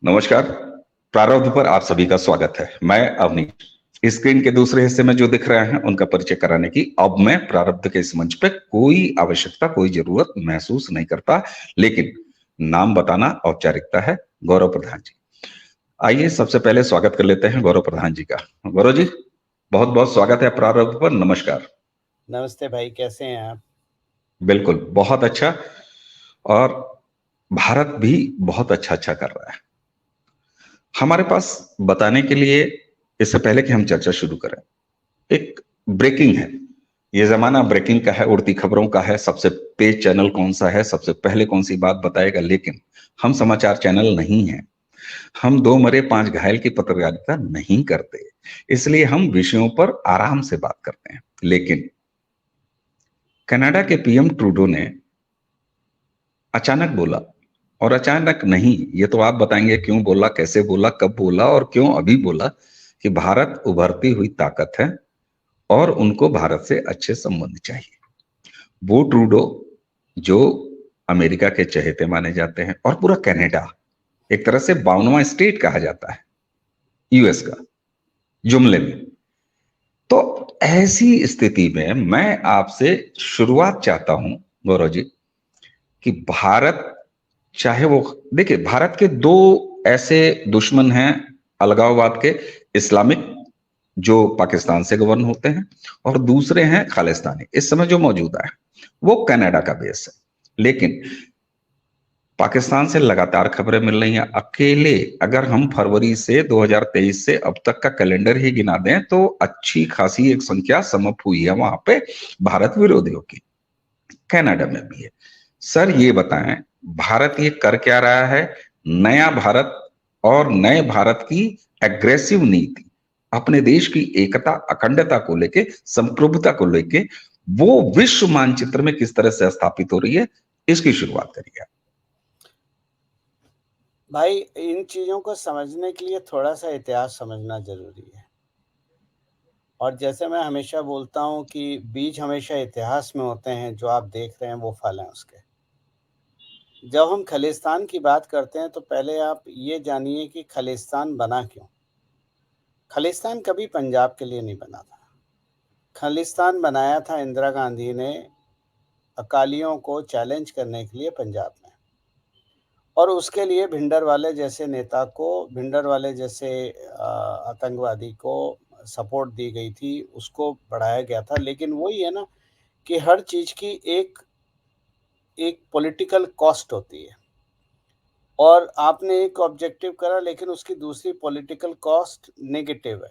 नमस्कार। प्रारब्ध पर आप सभी का स्वागत है। मैं अवनीश। स्क्रीन के दूसरे हिस्से में जो दिख रहे हैं उनका परिचय कराने की अब मैं प्रारब्ध के इस मंच पे कोई आवश्यकता, कोई जरूरत महसूस नहीं करता, लेकिन नाम बताना औपचारिकता है। गौरव प्रधान जी, आइए सबसे पहले स्वागत कर लेते हैं गौरव प्रधान जी का। गौरव जी, बहुत बहुत स्वागत है प्रारब्ध पर। नमस्कार। नमस्ते भाई, कैसे हैं आप? बिल्कुल, बहुत अच्छा। और भारत भी बहुत अच्छा अच्छा कर रहा है। हमारे पास बताने के लिए, इससे पहले कि हम चर्चा शुरू करें, एक ब्रेकिंग है। ये जमाना ब्रेकिंग का है, उड़ती खबरों का है। सबसे तेज चैनल कौन सा है, सबसे पहले कौन सी बात बताएगा। लेकिन हम समाचार चैनल नहीं हैं। हम दो मरे पांच घायल की पत्रकारिता नहीं करते। इसलिए हम विषयों पर आराम से बात करते हैं। लेकिन कनाडा के पीएम ट्रूडो ने अचानक बोला, और अचानक नहीं, ये तो आप बताएंगे क्यों बोला, कैसे बोला, कब बोला और क्यों अभी बोला, कि भारत उभरती हुई ताकत है और उनको भारत से अच्छे संबंध चाहिए। वो ट्रूडो जो अमेरिका के चहेते माने जाते हैं, और पूरा कनाडा, एक तरह से 52वां स्टेट कहा जाता है यूएस का जुमले में। तो ऐसी स्थिति में मैं आपसे शुरुआत चाहता हूं गौरव जी, कि भारत, चाहे वो, देखिए, भारत के दो ऐसे दुश्मन हैं अलगाववाद के। इस्लामिक, जो पाकिस्तान से गवर्न होते हैं, और दूसरे हैं खालिस्तानी, इस समय जो मौजूदा है वो कनाडा का बेस है। लेकिन पाकिस्तान से लगातार खबरें मिल रही हैं। अकेले अगर हम फरवरी से 2023 से अब तक का कैलेंडर ही गिना दें तो अच्छी खासी एक संख्या समाप्त हुई है वहां पे भारत विरोधियों की। कनाडा में भी है। सर ये बताएं, भारत ये कर क्या रहा है? नया भारत और नए भारत की एग्रेसिव नीति, अपने देश की एकता अखंडता को लेके, संप्रभुता को लेके, वो विश्व मानचित्र में किस तरह से स्थापित हो रही है, इसकी शुरुआत करिए। भाई, इन चीज़ों को समझने के लिए थोड़ा सा इतिहास समझना ज़रूरी है। और जैसे मैं हमेशा बोलता हूँ कि बीज हमेशा इतिहास में होते हैं, जो आप देख रहे हैं वो फल हैं उसके। जब हम खालिस्तान की बात करते हैं तो पहले आप ये जानिए कि खालिस्तान बना क्यों। खालिस्तान कभी पंजाब के लिए नहीं बना था। खालिस्तान बनाया था इंदिरा गांधी ने अकालियों को चैलेंज करने के लिए पंजाब में। और उसके लिए भिंडरवाले जैसे नेता को, भिंडरवाले जैसे आतंकवादी को सपोर्ट दी गई थी, उसको बढ़ाया गया था। लेकिन वही है ना कि हर चीज़ की एक एक पॉलिटिकल कॉस्ट होती है, और आपने एक ऑब्जेक्टिव करा लेकिन उसकी दूसरी पॉलिटिकल कॉस्ट नेगेटिव है।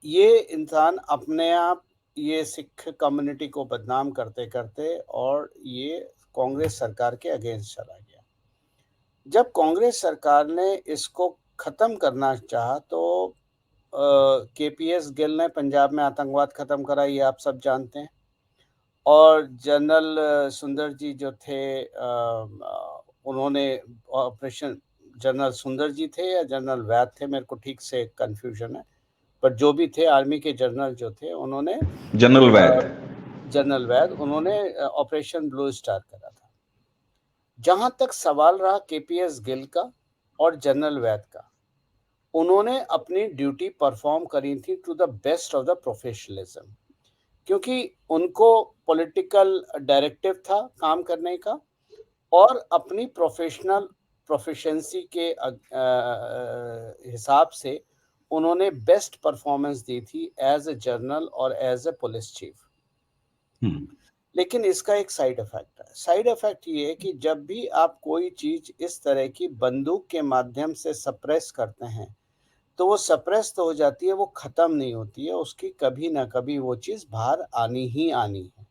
ये इंसान अपने आप, ये सिख कम्युनिटी को बदनाम करते करते और ये कांग्रेस सरकार के अगेंस्ट चला गया। जब कांग्रेस सरकार ने इसको ख़त्म करना चाहा तो केपीएस गिल ने पंजाब में आतंकवाद ख़त्म करा, ये आप सब जानते हैं। और जनरल सुंदर जी जो थे, उन्होंने ऑपरेशन, जनरल सुंदर जी थे या जनरल वैद थे, मेरे को ठीक से कन्फ्यूजन है, पर जो भी थे आर्मी के जनरल जो थे, उन्होंने जनरल वैद। जनरल वैद, उन्होंने ऑपरेशन ब्लू स्टार करा था। जहां तक सवाल रहा केपीएस गिल का और जनरल वैद का, उन्होंने अपनी ड्यूटी परफॉर्म करी थी to the best of the professionalism, क्योंकि उनको पॉलिटिकल डायरेक्टिव था काम करने का, और अपनी प्रोफेशनल प्रोफिशिएंसी के हिसाब से उन्होंने बेस्ट परफॉर्मेंस दी थी एज ए जनरल और एज ए पुलिस चीफ। लेकिन इसका एक साइड इफेक्ट है। साइड इफेक्ट ये है कि जब भी आप कोई चीज इस तरह की बंदूक के माध्यम से सप्रेस करते हैं तो वो सप्रेस तो हो जाती है, वो खत्म नहीं होती है, उसकी कभी ना कभी वो चीज बाहर आनी ही आनी है।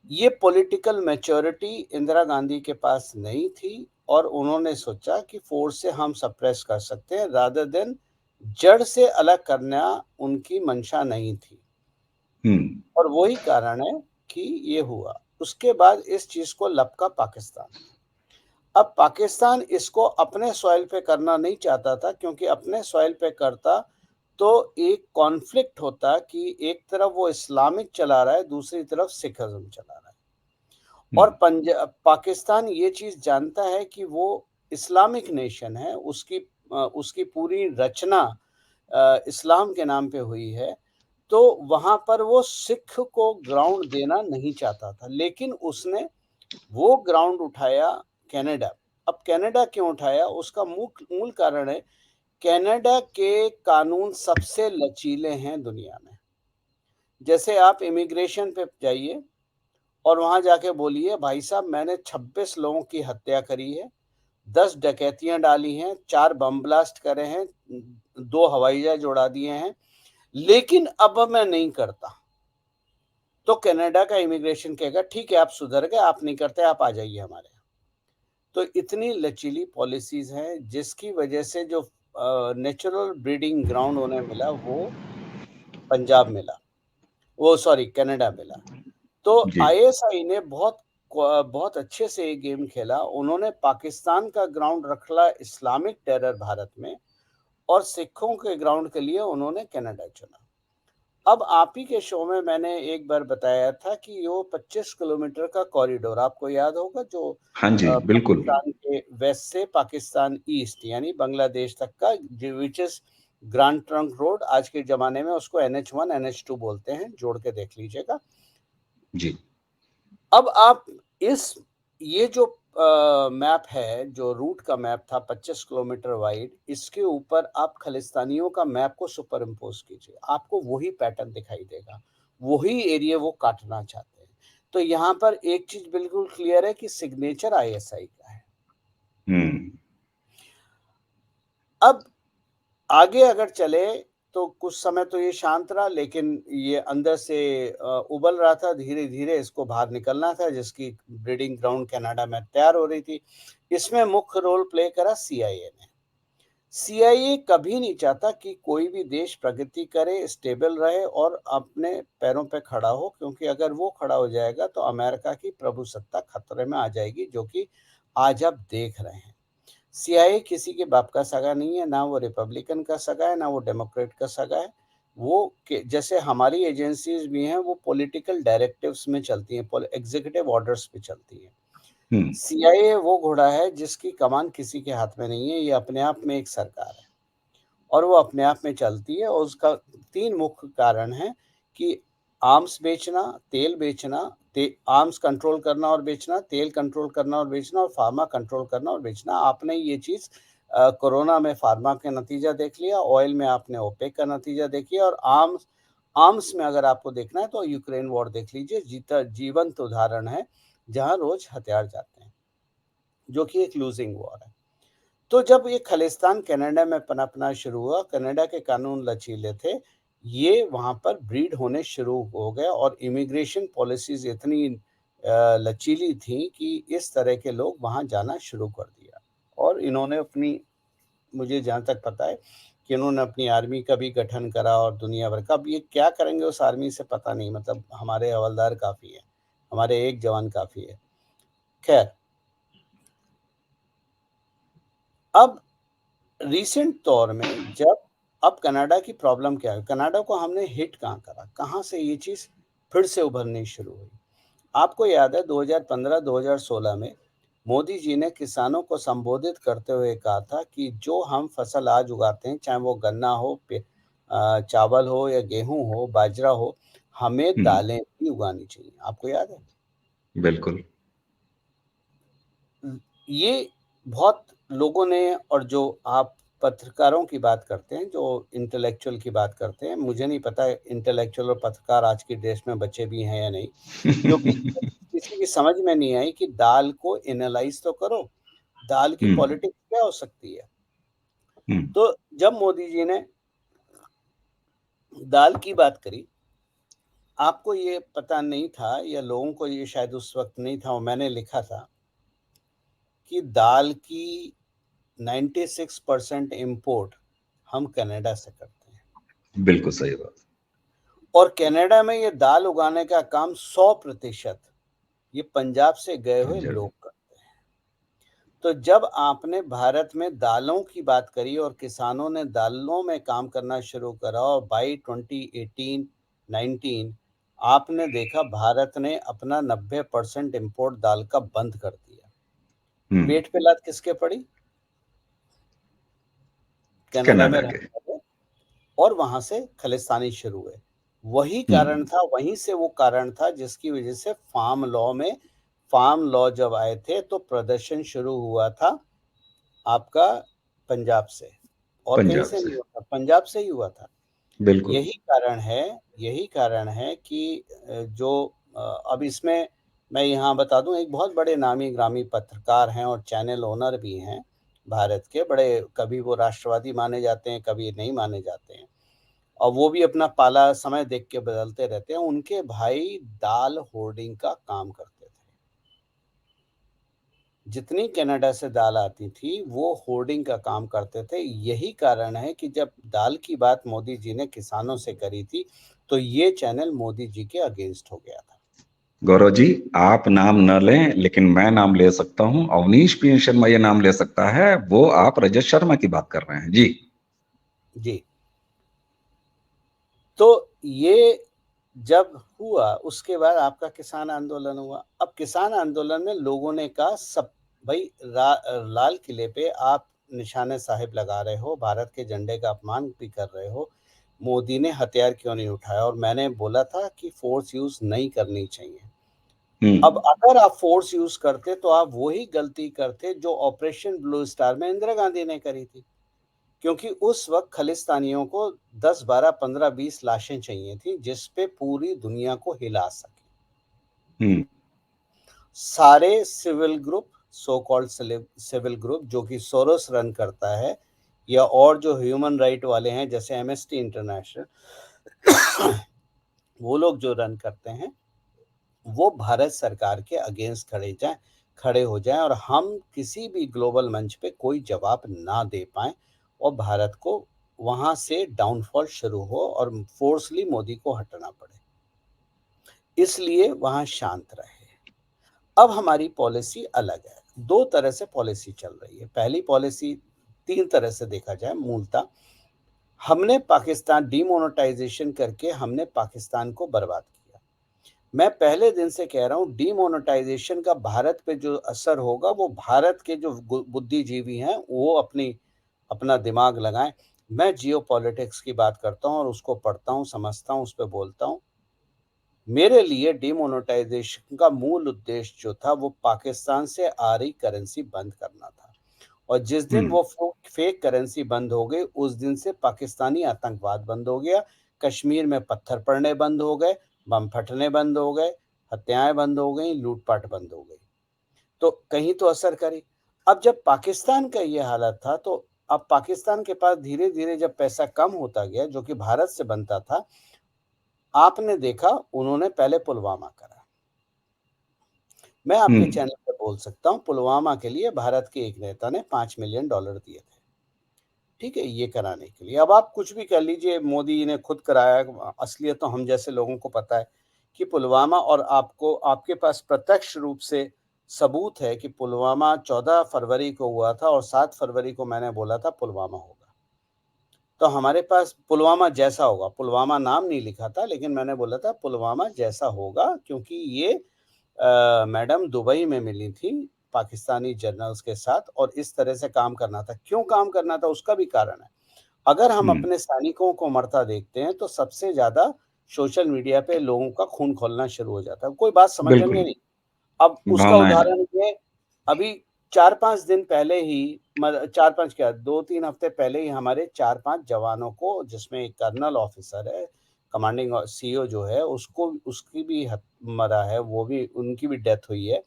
ये पॉलिटिकल मैच्योरिटी इंदिरा गांधी के पास नहीं थी, और उन्होंने सोचा कि फोर्स से हम सप्रेस कर सकते हैं, रादर देन जड़ से अलग करना उनकी मंशा नहीं थी। और वही कारण है कि ये हुआ। उसके बाद इस चीज को लपका पाकिस्तान। अब पाकिस्तान इसको अपने सॉइल पे करना नहीं चाहता था, क्योंकि अपने सॉइल पे करता तो एक कॉन्फ्लिक्ट होता कि एक तरफ वो इस्लामिक चला रहा है, दूसरी तरफ सिखिज्म चला रहा है। और पाकिस्तान ये चीज़ जानता है कि वो इस्लामिक नेशन है, उसकी पूरी रचना इस्लाम के नाम पे हुई है, तो वहाँ पर वो सिख को ग्राउंड देना नहीं चाहता था, लेकिन उसने वो ग्राउंड उठाया कनाडा। अब कनाडा क्यों उठाया? उसका मूल कारण है, कनाडा के कानून सबसे लचीले हैं दुनिया में। जैसे आप इमिग्रेशन पे जाइए और वहाँ जाके बोलिए, भाई साहब मैंने 26 लोगों की हत्या करी है, 10 डकैतियाँ डाली हैं, 4 बम ब्लास्ट करे हैं, 2 हवाई जहाज उड़ा दिए हैं, लेकिन अब मैं नहीं करता। तो कनाडा का इमिग्रेशन कहेगा, ठीक है आप सुधर गए, आप नहीं करते, आप आ जाइए हमारे यहाँ। तो इतनी लचीली पॉलिसीज़ हैं, जिसकी वजह से जो नेचुरल ब्रीडिंग ग्राउंड उन्हें मिला, वो पंजाब मिला। वो सॉरी कनाडा मिला। तो जी। आईएसआई ने बहुत अच्छे से ये गेम खेला। उन्होंने पाकिस्तान का ग्राउंड रखला इस्लामिक टेरर भारत में, और सिखों के ग्राउंड के लिए उन्होंने कनाडा चुना। अब आप ही के शो में मैंने एक बार बताया था कि वो 25 किलोमीटर का कॉरिडोर आपको याद होगा, जो हाँ जी, बिल्कुल। पाकिस्तान के वेस्ट से पाकिस्तान ईस्ट यानी बांग्लादेश तक का, which is grand trunk road. आज के ज़माने में उसको NH1 NH2 बोलते हैं, जोड़ के देख लीजिएगा। जी। अब आप ये जो मैप है, जो रूट का मैप था 25 किलोमीटर वाइड, इसके ऊपर आप खालिस्तानियों का मैप को सुपर इम्पोज कीजिए, आपको वही पैटर्न दिखाई देगा, वही एरिया वो काटना चाहते हैं। तो यहाँ पर एक चीज बिल्कुल क्लियर है कि सिग्नेचर आईएसआई का है। हम्म। अब आगे अगर चले तो कुछ समय तो ये शांत रहा, लेकिन ये अंदर से उबल रहा था, धीरे धीरे इसको बाहर निकलना था, जिसकी ब्रीडिंग ग्राउंड कनाडा में तैयार हो रही थी। इसमें मुख्य रोल प्ले करा सीआईए ने। सीआईए कभी नहीं चाहता कि कोई भी देश प्रगति करे, स्टेबल रहे और अपने पैरों पे खड़ा हो, क्योंकि अगर वो खड़ा हो जाएगा तो अमेरिका की प्रभुसत्ता खतरे में आ जाएगी, जो कि आज आप देख रहे हैं। सीआईए किसी के बाप का सगा नहीं है, ना वो रिपब्लिकन का सगा है, ना वो डेमोक्रेट का सगा है। वो जैसे हमारी एजेंसीज भी हैं, वो पॉलिटिकल डायरेक्टिव्स में चलती हैं, एग्जीक्यूटिव ऑर्डर्स पे चलती हैं। हम्म। सीआईए वो घोड़ा है जिसकी कमान किसी के हाथ में नहीं है, ये अपने आप में एक सरकार है और वो अपने आप में चलती है। और उसका 3 मुख्य कारण है कि आर्म्स बेचना, तेल बेचना, आर्म्स कंट्रोल करना और बेचना, तेल कंट्रोल करना और बेचना, और फार्मा कंट्रोल करना और बेचना। आपने ये चीज़ कोरोना में फार्मा का नतीजा देख लिया, ऑयल में आपने ओपेक का नतीजा देख लिया, और आर्म्स आर्म्स में अगर आपको देखना है तो यूक्रेन वॉर देख लीजिए, जीवंत उदाहरण है, जहाँ रोज हथियार जाते हैं, जो कि एक लूजिंग वॉर है। तो जब ये खालिस्तान कनाडा में पनपना शुरू हुआ, कनाडा के कानून लचीले थे, ये वहाँ पर ब्रीड होने शुरू हो गए, और इमिग्रेशन पॉलिसीज़ इतनी लचीली थी कि इस तरह के लोग वहाँ जाना शुरू कर दिया। और इन्होंने मुझे जहाँ तक पता है कि इन्होंने अपनी आर्मी का भी गठन करा, और दुनिया भर का। अब ये क्या करेंगे उस आर्मी से पता नहीं, मतलब हमारे हवलदार काफ़ी हैं, हमारे एक जवान काफ़ी है। खैर, अब रिसेंट दौर में अब कनाडा की प्रॉब्लम क्या है? कनाडा को हमने हिट कहाँ करा? कहाँ से ये चीज़ फिर से उभरनी शुरू हुई? आपको याद है 2015-2016 में मोदी जी ने किसानों को संबोधित करते हुए कहा था कि जो हम फसल आज उगाते हैं, चाहे वो गन्ना हो, चावल हो या गेहूँ हो, बाजरा हो, हमें हम्म। दालें भी उगानी चाहिए। आपको याद है? बिल्कुल। ये बहुत लोगों ने, और जो आप पत्रकारों की बात करते हैं, जो इंटेलेक्चुअल की बात करते हैं, मुझे नहीं पता इंटेलेक्चुअल और पत्रकार आज की डेट में बचे भी हैं या नहीं, क्योंकि किसी की समझ में नहीं आई कि दाल को एनालाइज तो करो, दाल की हम्म। पॉलिटिक्स क्या हो सकती है। हम्म। तो जब मोदी जी ने दाल की बात करी, आपको ये पता नहीं था, या लोगों को ये शायद उस वक्त नहीं था, और मैंने लिखा था कि दाल की 96% इम्पोर्ट हम कनाडा से करते हैं, बिल्कुल सही बात। और कनाडा में ये दाल उगाने का काम 100% ये पंजाब से गए हुए पंजाबी। लोग करते हैं। तो जब आपने भारत में दालों की बात करी और किसानों ने दालों में काम करना शुरू करा, और बाई 2018-19 आपने देखा भारत ने अपना 90% इंपोर्ट दाल का बंद कर दिया। पेट पे लात किसके पड़ी? कनाडा में कनाडा रहने के। वाले, और वहां से खालिस्तानी शुरू हुए। वही कारण हम्म। था, वहीं से वो कारण था जिसकी वजह से फार्म लॉ जब आए थे तो प्रदर्शन शुरू हुआ था आपका पंजाब से, और कहीं पंजाब से से। नहीं हुआ था, पंजाब से ही हुआ था। बिल्कुल। यही कारण है यही कारण है कि अब इसमें मैं यहाँ बता दूं, एक बहुत बड़े नामी ग्रामी पत्रकार हैं और चैनल ओनर भी हैं भारत के बड़े, कभी वो राष्ट्रवादी माने जाते हैं, कभी नहीं माने जाते हैं, और वो भी अपना पाला समय देख के बदलते रहते हैं। उनके भाई दाल होर्डिंग का काम करते थे। जितनी कनाडा से दाल आती थी वो होर्डिंग का काम करते थे। यही कारण है कि जब दाल की बात मोदी जी ने किसानों से करी थी तो ये चैनल मोदी जी के अगेंस्ट हो गया था। गौरव जी, आप नाम न लें, लेकिन मैं नाम ले सकता हूं। अवनीश पी शर्मा ये नाम ले सकता है। वो आप रजत शर्मा की बात कर रहे हैं जी। जी। तो ये जब हुआ उसके बाद आपका किसान आंदोलन हुआ। अब किसान आंदोलन में लोगों ने कहा सब भाई लाल किले पे आप निशाने साहिब लगा रहे हो, भारत के झंडे का अपमान भी कर रहे हो, मोदी ने हथियार क्यों नहीं उठाया? और मैंने बोला था कि फोर्स यूज नहीं करनी चाहिए। अब हम्म। अगर आप फोर्स यूज करते तो आप वही गलती करते जो ऑपरेशन ब्लू स्टार में इंदिरा गांधी ने करी थी, क्योंकि उस वक्त खालिस्तानियों को 10, 12, 15, 20 लाशें चाहिए थी जिस पे पूरी दुनिया को हिला सके। हम्म। सारे civil group, so called civil group जो कि सोरोस रन करता है, या और जो ह्यूमन राइट वाले हैं जैसे एमनेस्टी इंटरनेशनल, वो लोग जो रन करते हैं वो भारत सरकार के अगेंस्ट खड़े हो जाएं और हम किसी भी ग्लोबल मंच पे कोई जवाब ना दे पाएं और भारत को वहां से डाउनफॉल शुरू हो और फोर्सली मोदी को हटना पड़े, इसलिए वहां शांत रहे। अब हमारी पॉलिसी अलग है। दो तरह से पॉलिसी चल रही है। पहली पॉलिसी, तीन तरह से देखा जाए मूलतः, हमने पाकिस्तान डीमोनेटाइजेशन करके हमने पाकिस्तान को बर्बाद किया। मैं पहले दिन से कह रहा हूँ डीमोनेटाइजेशन का भारत पे जो असर होगा वो भारत के जो बुद्धिजीवी हैं वो अपना दिमाग लगाएं। मैं जियो पॉलिटिक्स की बात करता हूँ और उसको पढ़ता हूँ, समझता हूँ, उस पर बोलता हूँ। मेरे लिए डीमोनेटाइजेशन का मूल उद्देश्य जो था वो पाकिस्तान से आ रही करेंसी बंद करना था, और जिस दिन हम्म। वो फेक करेंसी बंद हो गई उस दिन से पाकिस्तानी आतंकवाद बंद हो गया, कश्मीर में पत्थर पड़ने बंद हो गए, बम फटने बंद हो गए, हत्याएं बंद हो गई, लूटपाट बंद हो गई। तो कहीं तो असर करी। अब जब पाकिस्तान का ये हालत था तो अब पाकिस्तान के पास धीरे धीरे जब पैसा कम होता गया जो कि भारत से बनता था, आपने देखा उन्होंने पहले पुलवामा करा। मैं आपके हम्म। चैनल पे बोल सकता हूँ पुलवामा के लिए भारत के एक नेता ने $5 मिलियन दिए थे, ठीक है, ये कराने के लिए। अब आप कुछ भी कर लीजिए, मोदी ने खुद कराया, असलियत तो हम जैसे लोगों को पता है कि पुलवामा, और आपके पास प्रत्यक्ष रूप से सबूत है कि पुलवामा 14 फरवरी को हुआ था और 7 फरवरी को मैंने बोला था पुलवामा होगा। तो हमारे पास पुलवामा जैसा होगा, पुलवामा नाम नहीं लिखा था लेकिन मैंने बोला था पुलवामा जैसा होगा, क्योंकि ये मैडम दुबई में मिली थी पाकिस्तानी जर्नल्स के साथ, और इस तरह से काम करना था। क्यों काम करना था उसका भी कारण है। अगर हम हम्म। अपने सैनिकों को मरता देखते हैं तो सबसे ज्यादा सोशल मीडिया पे लोगों का खून खौलना शुरू हो जाता है, कोई बात समझेंगे बिल्कुल। नहीं। अब उसका भावनाएं हैं। उदाहरण ये, अभी 4-5 दिन पहले ही, 4-5 क्या, 2-3 हफ्ते पहले ही हमारे 4-5 जवानों को, जिसमें एक कर्नल ऑफिसर है, कमांडिंग सीईओ जो है, उसको उसकी भी मरा है, वो भी, उनकी भी डेथ हुई है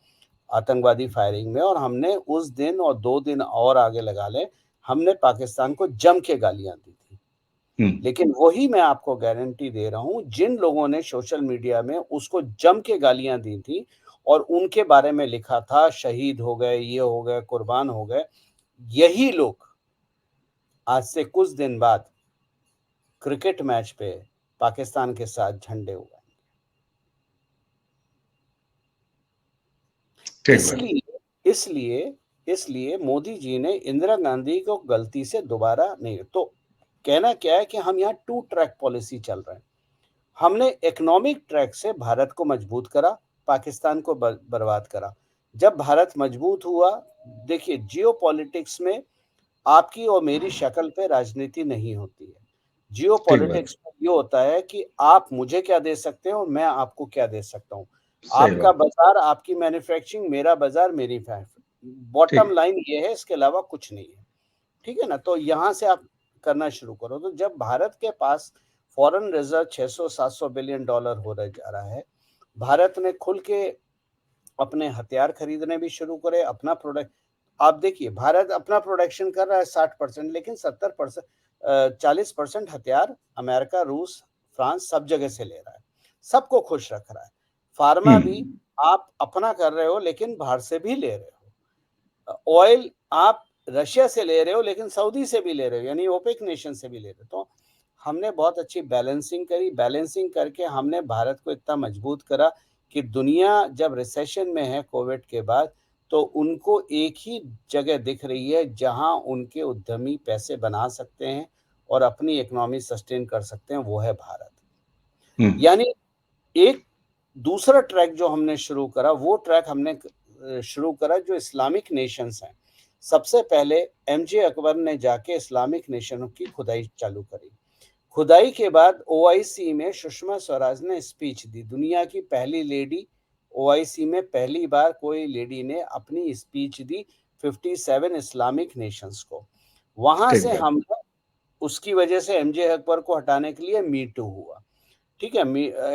आतंकवादी फायरिंग में। और हमने उस दिन और 2 दिन और आगे लगा लें, हमने पाकिस्तान को जम के गालियां दी थी। हम्म। लेकिन वही मैं आपको गारंटी दे रहा हूं, जिन लोगों ने सोशल मीडिया में उसको जम के गालियां दी थी और उनके बारे में लिखा था शहीद हो गए, ये हो गए, कुर्बान हो गए, यही लोग आज से कुछ दिन बाद क्रिकेट मैच पे पाकिस्तान के साथ झंडे उगाए। ठीक बात। इसलिए इसलिए इसलिए मोदी जी ने इंदिरा गांधी को गलती से दोबारा नहीं, तो कहना क्या है कि हम यहाँ टू ट्रैक पॉलिसी चल रहे हैं। हमने इकोनॉमिक ट्रैक से भारत को मजबूत करा, पाकिस्तान को बर्बाद करा। जब भारत मजबूत हुआ, देखिए जियोपॉलिटिक्स में आपकी और मेरी शक्ल पे राजनीति नहीं होती है। ठीक बात। जियोपॉलिटिक्स में ये होता है कि आप मुझे क्या दे सकते हो और मैं आपको क्या दे सकता हूँ। सही आपका बात। बाज़ार, आपकी मैन्युफैक्चरिंग, मेरा बाज़ार, मेरी बॉटम ठीक। लाइन ये है, इसके अलावा कुछ नहीं है। ठीक है ना? तो यहाँ से आप करना शुरू करो। तो जब भारत के पास फॉरेन रिज़र्व 600-700 बिलियन डॉलर होने जा रहा है, भारत ने खुल के अपने हथियार खरीदने भी शुरू करे, अपना प्रोडक्ट आप देखिए भारत अपना प्रोडक्शन कर रहा है 60%, लेकिन 70% 40% हथियार अमेरिका, रूस, फ्रांस सब जगह से ले रहा है। सबको खुश रख रहा है। फार्मा भी हम्म। आप अपना कर रहे हो लेकिन बाहर से भी ले रहे हो। ऑयल आप रशिया से ले रहे हो लेकिन सऊदी से भी ले रहे हो, यानी ओपेक नेशन से भी ले रहे हो। तो हमने बहुत अच्छी बैलेंसिंग करी, बैलेंसिंग करके हमने भारत को इतना मजबूत करा कि दुनिया जब रिसेशन में है कोविड के बाद, तो उनको एक ही जगह दिख रही है जहां उनके उद्यमी पैसे बना सकते हैं और अपनी इकोनॉमी सस्टेन कर सकते हैं, वो है भारत। हम्म। यानी एक दूसरा ट्रैक जो हमने शुरू करा, वो ट्रैक हमने शुरू करा जो इस्लामिक नेशंस हैं। सबसे पहले एमजे अकबर ने जाके इस्लामिक नेशनों की खुदाई चालू करी। खुदाई के बाद ओआईसी में सुषमा स्वराज ने स्पीच दी। दुनिया की पहली लेडी, ओआईसी में पहली बार कोई लेडी ने अपनी स्पीच दी 57 इस्लामिक नेशंस को। वहां ठीक से बात। हमने उसकी वजह से एमजे अकबर को हटाने के लिए मी टू हुआ। ठीक है,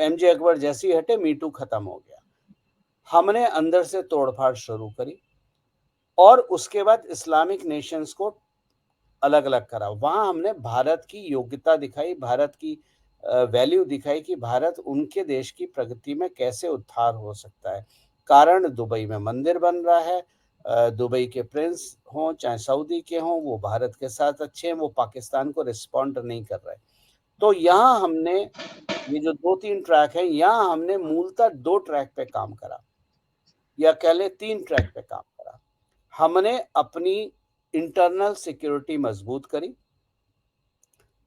एमजे अकबर जैसे ही हटे, मी टू खत्म हो गया। हमने अंदर से तोड़फाड़ शुरू करी और उसके बाद इस्लामिक नेशंस को अलग अलग करा। वहां हमने भारत की योग्यता दिखाई, भारत की वैल्यू दिखाई कि भारत उनके देश की प्रगति में कैसे उद्धार हो सकता है। कारण दुबई में मंदिर बन रहा है, दुबई के प्रिंस हों चाहे सऊदी के हों, वो भारत के साथ अच्छे हैं, वो पाकिस्तान को रिस्पॉन्ड नहीं कर रहे। तो यहाँ हमने ये जो 2-3 ट्रैक है, यहाँ हमने मूलतः 2 ट्रैक पे काम करा, या कह लें 3 ट्रैक पे काम करा। हमने अपनी इंटरनल सिक्योरिटी मजबूत करी,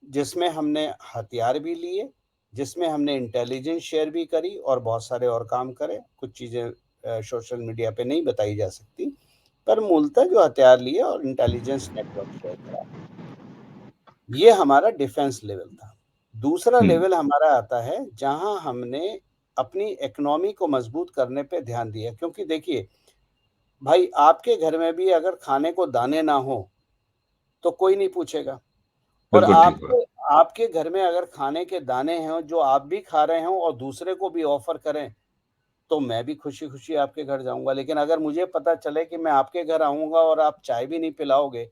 जिसमें हमने हथियार भी लिए, जिसमें हमने इंटेलिजेंस शेयर भी करी और बहुत सारे और काम करे। कुछ चीज़ें सोशल मीडिया पे नहीं बताई जा सकती, पर मूलतः जो हथियार लिए और इंटेलिजेंस नेटवर्क शेयर करा। ये हमारा डिफेंस लेवल था। दूसरा हम्म। लेवल हमारा आता है जहाँ हमने अपनी इकोनॉमी को मजबूत करने पे ध्यान दिया, क्योंकि देखिए भाई, आपके घर में भी अगर खाने को दाने ना हो, तो कोई नहीं पूछेगा। और बिल्कुल ठीक बात। आपके आपके घर में अगर खाने के दाने हों जो आप भी खा रहे हों और दूसरे को भी ऑफ़र करें, तो मैं भी खुशी-खुशी आपके घर जाऊँगा। लेकिन अगर मुझे पता चले कि मैं आपके घर आऊँगा और आप चाय भी नहीं पिलाओगे,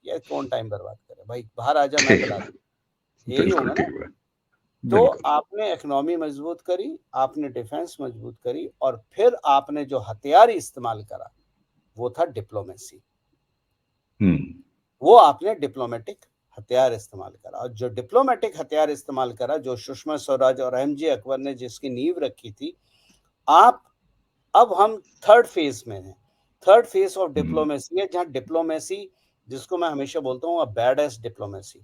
यार कौन टाइम बर्बाद करे? भाई बाहर आ जा, मैं ठीक पिला बात। दूँ। यही बिल्कुल होगा ना? ठीक बात। तो बिल्कुल। आपने इकोनॉमी मजबूत करी, आपने डिफेंस मजबूत करी और फिर आपने जो हथियार इस्तेमाल करा, वो था डिप्लोमेसी। हम्म। वो आपने डिप्लोमेटिक हथियार इस्तेमाल करा, और जो डिप्लोमेटिक हथियार इस्तेमाल करा, जो सुषमा स्वराज और एमजे अकबर ने जिसकी नींव रखी थी, आप अब हम थर्ड फेज में हैं। Third phase of hmm. Diplomacy है, जहाँ डिप्लोमेसी, जिसको मैं हमेशा बोलता हूँ, बैड एस डिप्लोमेसी।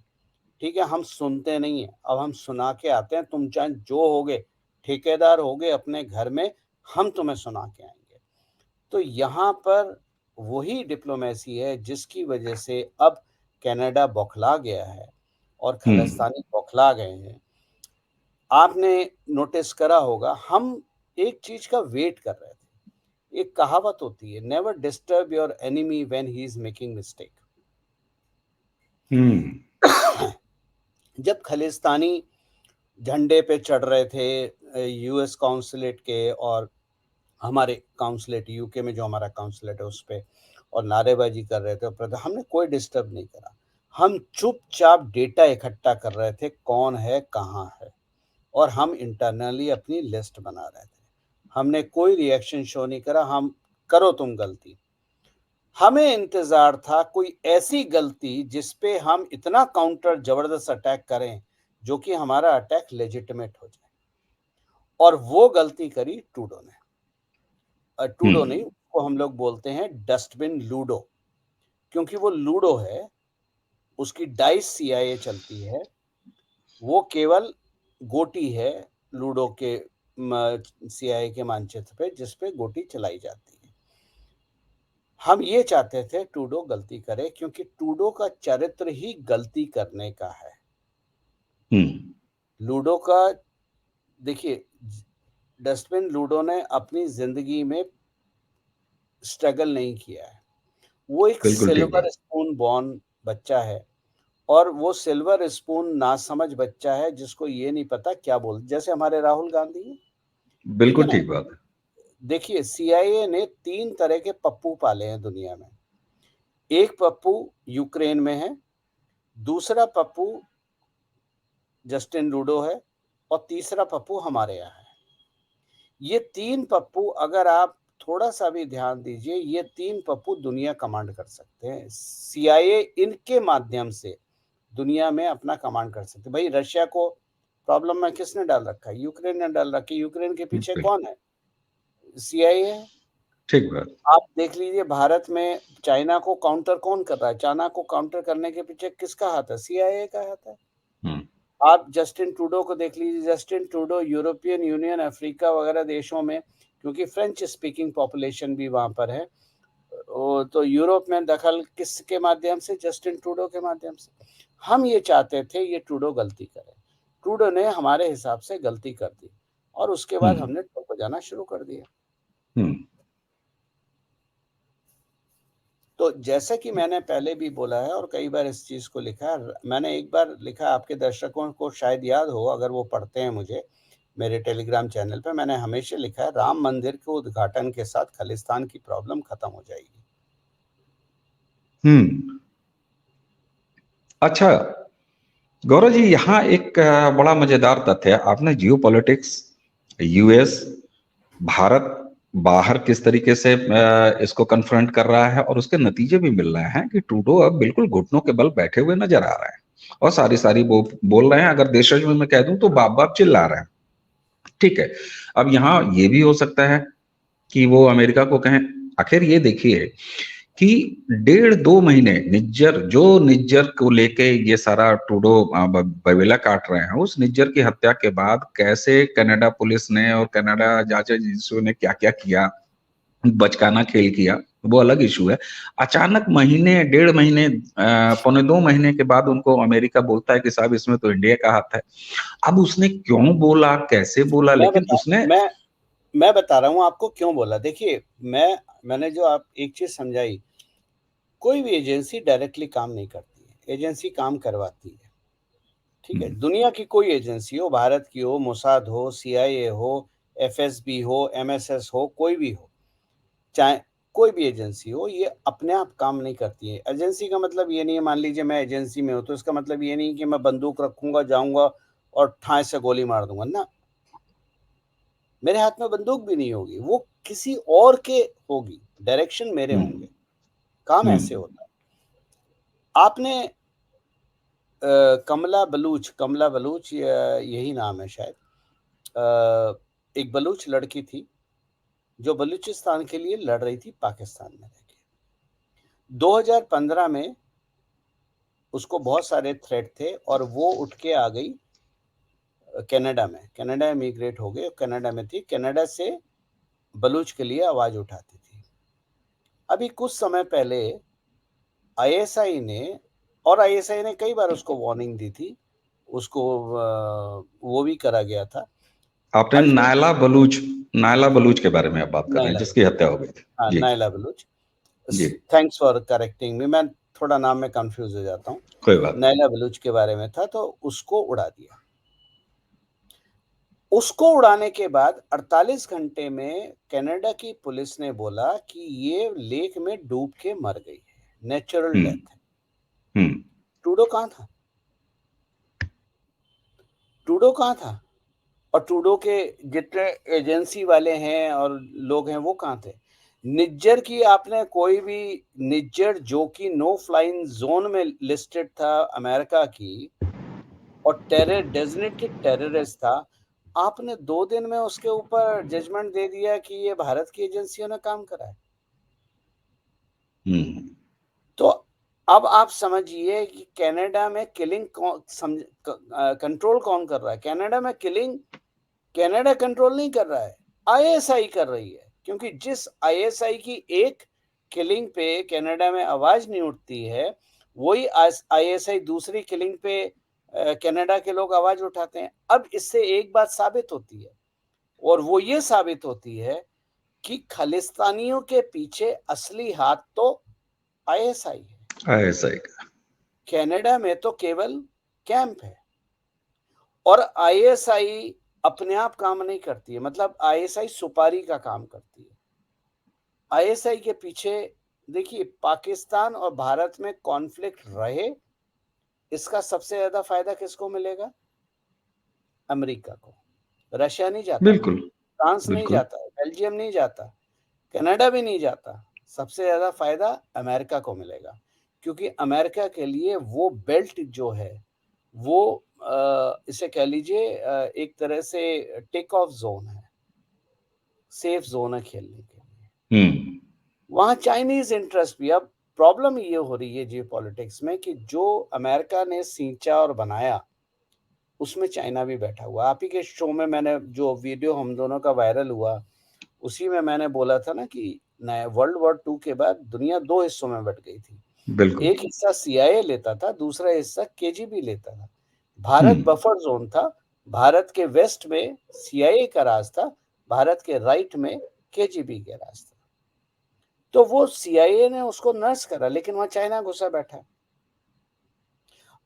ठीक है, हम सुनते नहीं है, अब हम सुना के आते हैं। तुम चाहे जो होगे, ठेकेदार होगे अपने घर में, हम तुम्हें सुना के आएंगे। तो यहाँ पर वही डिप्लोमेसी है जिसकी वजह से अब कनाडा बौखला गया है और हम्म। खालिस्तानी बौखला गए हैं। आपने नोटिस करा होगा, हम एक चीज का वेट कर रहे थे। एक कहावत होती है, never disturb your enemy when he is making mistake. Hmm. जब खालिस्तानी झंडे पे चढ़ रहे थे यूएस काउंसलेट के, और हमारे काउंसलेट यूके में जो हमारा काउंसलेट है उस पे, और नारेबाजी कर रहे थे, पर हमने कोई डिस्टर्ब नहीं करा। हम चुपचाप डेटा इकट्ठा कर रहे थे, कौन है कहाँ है, और हम इंटरनली अपनी लिस्ट बना रहे थे। हमने कोई रिएक्शन शो नहीं करा। हम करो तुम गलती, हमें इंतजार था कोई ऐसी गलती जिस पे हम इतना काउंटर जबरदस्त अटैक करें जो कि हमारा अटैक लेजिटिमेट हो जाए। और वो गलती करी ट्रूडो ने। ट्रूडो नहीं, हम्म। उसको हम लोग बोलते हैं डस्टबिन लूडो, क्योंकि वो लूडो है, उसकी डाइस सीआईए चलती है, वो केवल गोटी है, लूडो के CIA के मानचित्र पे, जिस पे गोटी चलाई जाती है। हम ये चाहते थे ट्रूडो गलती करे, क्योंकि ट्रूडो का चरित्र ही गलती करने का है। लूडो का देखिए, डस्टबिन लूडो ने अपनी जिंदगी में स्ट्रगल नहीं किया है। वो एक बिल्कुल ठीक सिल्वर बात। स्पून बॉर्न बच्चा है, और वो सिल्वर स्पून नासमझ बच्चा है, जिसको ये नहीं पता क्या बोल, जैसे हमारे राहुल गांधी है, ठीक है बिल्कुल ना? ठीक बात है। देखिए, CIA ने 3 तरह के पप्पू पाले हैं दुनिया में। एक पप्पू यूक्रेन में है, दूसरा पप्पू जस्टिन ट्रूडो है, और तीसरा पप्पू हमारे यहाँ है। ये 3 पप्पू, अगर आप थोड़ा-सा भी ध्यान दीजिए, ये 3 पप्पू दुनिया कमांड कर सकते हैं। CIA इनके माध्यम से दुनिया में अपना कमांड कर सकते हैं। भई, रशिया को प्रॉब्लम में किसने डाल रखा है? यूक्रेन ने डाल रखी है। यूक्रेन के पीछे बिल्कुल कौन है? CIA है। ठीक बात। आप देख लीजिए, भारत में चाइना को काउंटर कौन कर रहा है? चाइना को काउंटर करने के पीछे किसका हाथ है? CIA का हाथ है। हम्म आप जस्टिन ट्रूडो को देख लीजिए। Justin Trudeau European union, Africa वगैरह देशों में, क्योंकि फ्रेंच स्पीकिंग पॉपुलेशन भी वहाँ पर है, तो यूरोप में दखल किसके माध्यम से? जस्टिन ट्रूडो के माध्यम से। हम ये चाहते थे ये ट्रूडो गलती करे। ट्रूडो ने हमारे हिसाब से गलती कर दी, और उसके बाद हम्म हमने ठोको जाना शुरू कर दिया। हम्म तो जैसा कि मैंने पहले भी बोला है, और कई बार इस चीज़ को लिखा है, मैंने एक बार लिखा, आपके दर्शकों को शायद याद हो, अगर वो पढ़ते हैं मुझे मेरे टेलीग्राम चैनल पे, मैंने हमेशा लिखा है, राम मंदिर के उद्घाटन के साथ खालिस्तान की प्रॉब्लम खत्म हो जाएगी। हम्म अच्छा, गौरव जी, यहाँ एक बड़ा मजेदार तथ्य है। आपने जियो पॉलिटिक्स, US, भारत बाहर किस तरीके से इसको कन्फ्रंट कर रहा है, और उसके नतीजे भी मिल रहे हैं कि ट्रूडो अब बिल्कुल घुटनों के बल बैठे हुए नजर आ रहे हैं, और सारी सारी वो बोल रहे हैं, अगर देशज में मैं कह दूं तो बाप बाप चिल्ला रहे हैं। ठीक है। अब यहाँ ये भी हो सकता है कि वो अमेरिका को कहें। आखिर ये देखिए कि 1.5-2 महीने निज्जर को लेके ये सारा ट्रूडो बवेला काट रहे हैं, उस निज्जर की हत्या के बाद कैसे कनाडा पुलिस ने और कनाडा जांच एजेंसियों ने क्या क्या किया, बचकाना खेल किया, वो अलग इशू है। अचानक महीने 1.5 महीने, 1.25 महीने के बाद उनको अमेरिका बोलता है कि साहब इसमें तो इंडिया का हाथ है। अब उसने क्यों बोला, कैसे बोला, मैं लेकिन बता उसने। मैं मैं बता रहा हूँ आपको क्यों बोला। देखिए, मैंने जो आप एक चीज़ समझाई, कोई भी एजेंसी डायरेक्टली काम नहीं करती है, एजेंसी काम करवाती है, ठीक है? दुनिया की कोई एजेंसी हो, भारत की हो, मोसाद हो, CIA हो, FSB हो, MSS हो, कोई भी हो, चाहे कोई भी एजेंसी हो, ये अपने आप काम नहीं करती है। एजेंसी का मतलब ये नहीं है, मान लीजिए मैं एजेंसी में हूँ, तो इसका मतलब ये नहीं कि मैं बंदूक रखूंगा, जाऊंगा और ठाए से गोली मार दूंगा ना। मेरे हाथ में बंदूक भी नहीं होगी, वो किसी और के होगी, डायरेक्शन मेरे हम्म होंगे। काम ऐसे हम्म होता है। आपने कमला बलूच, यही नाम है शायद, एक बलूच लड़की थी, जो बलूचिस्तान के लिए लड़ रही थी पाकिस्तान में रह के। 2015 में उसको बहुत सारे थ्रेट थे, और वो उठ के आ गई कनाडा इमिग्रेट हो गई, कनाडा में थी, कनाडा से बलूच के लिए आवाज उठाती थी। अभी कुछ समय पहले ISI ने, और ISI ने कई बार उसको वार्निंग दी थी, उसको वो भी करा गया था। आपने अल्टीमेटली नायला बलूच के बारे में आप बात कर रहे हैं, नायला जिसकी बलूच, हत्या हो गई थी। हाँ, जी नायला बलूच। जी। थैंक्स फॉर करेक्टिंग मी, मैं थोड़ा नाम में कंफ्यूज हो जाता हूँ। कोई बात नहीं। नायला बलूच के बारे में था, तो उसको उड़ा दिया। उसको उड़ाने के बाद 48 घंटे में कनाडा की पुलिस ने बोला कि ये लेक में डूब के मर गई है, नेचुरल हम्म डेथ है। हम्म ट्रूडो कहाँ था? ट्रूडो कहाँ था? और ट्रूडो के जितने एजेंसी वाले हैं और लोग हैं, वो कहाँ थे? निज्जर की आपने कोई भी, निज्जर जो कि नो फ्लाइंग जोन में लिस्टेड था अमेरिका की, और डेजिग्नेटेड टेररिस्ट था, आपने 2 दिन में उसके ऊपर जजमेंट दे दिया कि ये भारत की एजेंसियों ने काम करा है। हम्म तो अब आप समझिए कि कनाडा में किलिंग कंट्रोल कौन कर रहा है? कनाडा में किलिंग कनाडा कंट्रोल नहीं कर रहा है, आईएसआई कर रही है, क्योंकि जिस आईएसआई की एक किलिंग पे कनाडा में आवाज नहीं उठती है, वही आईएसआई दूसरी किलिंग पे कनाडा के लोग आवाज उठाते हैं। अब इससे एक बात साबित होती है, और वो ये साबित होती है कि खालिस्तानियों के पीछे असली हाथ तो आईएसआई है। आईएसआई का कनाडा में तो केवल कैंप है, और आईएसआई अपने आप काम नहीं करती है, मतलब आईएसआई सुपारी का काम करती है। आईएसआई के पीछे देखिए, पाकिस्तान और भारत में कॉन्फ्लिक्ट रहे, इसका सबसे ज्यादा फायदा किसको मिलेगा? अमेरिका को। रशिया नहीं जाता, बिल्कुल फ्रांस नहीं बिल्कुल। जाता, बेल्जियम नहीं जाता, कनाडा भी नहीं जाता। सबसे ज्यादा फायदा अमेरिका को मिलेगा, क्योंकि अमेरिका के लिए वो बेल्ट जो है वो इसे कह लीजिए एक तरह से टेक ऑफ जोन है, सेफ जोन है खेलने के लिए। वहां चाइनीज इंटरेस्ट भी। अब प्रॉब्लम ये हो रही है जियो पॉलिटिक्स में कि जो अमेरिका ने सींचा और बनाया, उसमें चाइना भी बैठा हुआ। आप ही के शो में मैंने जो वीडियो हम दोनों का वायरल हुआ, उसी में मैंने बोला था ना कि नए वर्ल्ड वॉर 2 के बाद दुनिया 2 हिस्सों में बट गई थी। बिल्कुल। एक हिस्सा सीआईए लेता था, दूसरा हिस्सा केजीबी लेता था। भारत बफर जोन था, भारत के वेस्ट में सीआईए का राज था, भारत के राइट में केजीबी का राज था। तो वो सीआईए ने उसको नर्स करा, लेकिन वहां चाइना घुसा बैठा है।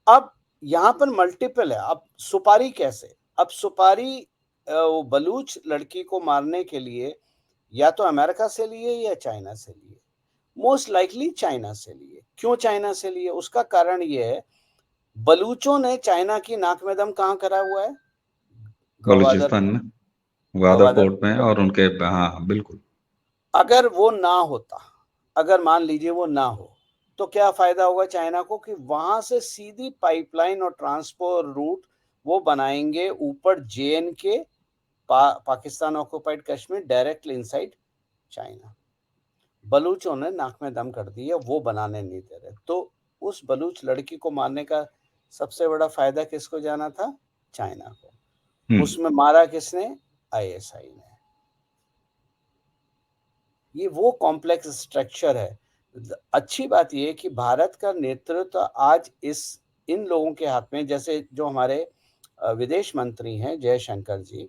अब यहां पर मल्टीपल है। अब सुपारी कैसे? अब सुपारी वो बलूच लड़की को मारने के लिए या तो अमेरिका से लिए या चाइना से लिए, मोस्ट लाइकली चाइना से लिए। क्यों चाइना से लिए? उसका कारण ये है, बलूचों ने चाइना की नाक में दम कहां करा हुआ है? गवादर बलूचिस्तान में, ग्वादर गवादर पोर्ट में, और उनके, हाँ बिल्कुल। अगर वो ना होता, अगर मान लीजिए वो ना हो, तो क्या फायदा होगा चाइना को? कि वहां से सीधी पाइपलाइन और ट्रांसपोर्ट रूट वो बनाएंगे ऊपर जेएन के, Pakistan occupied Kashmir, direct inside China. बलूचों ने नाक में दम कर दिया, वो बनाने नहीं दे रहे। तो उस बलूच लड़की को मारने का सबसे बड़ा फायदा किसको जाना था? चाइना को। उसमें मारा किसने? आईएसआई ने। ये वो कॉम्प्लेक्स स्ट्रक्चर है। अच्छी बात ये है कि भारत का नेतृत्व आज इन लोगों के हाथ में, जैसे जो हमारे विदेश मंत्री हैं जयशंकर जी,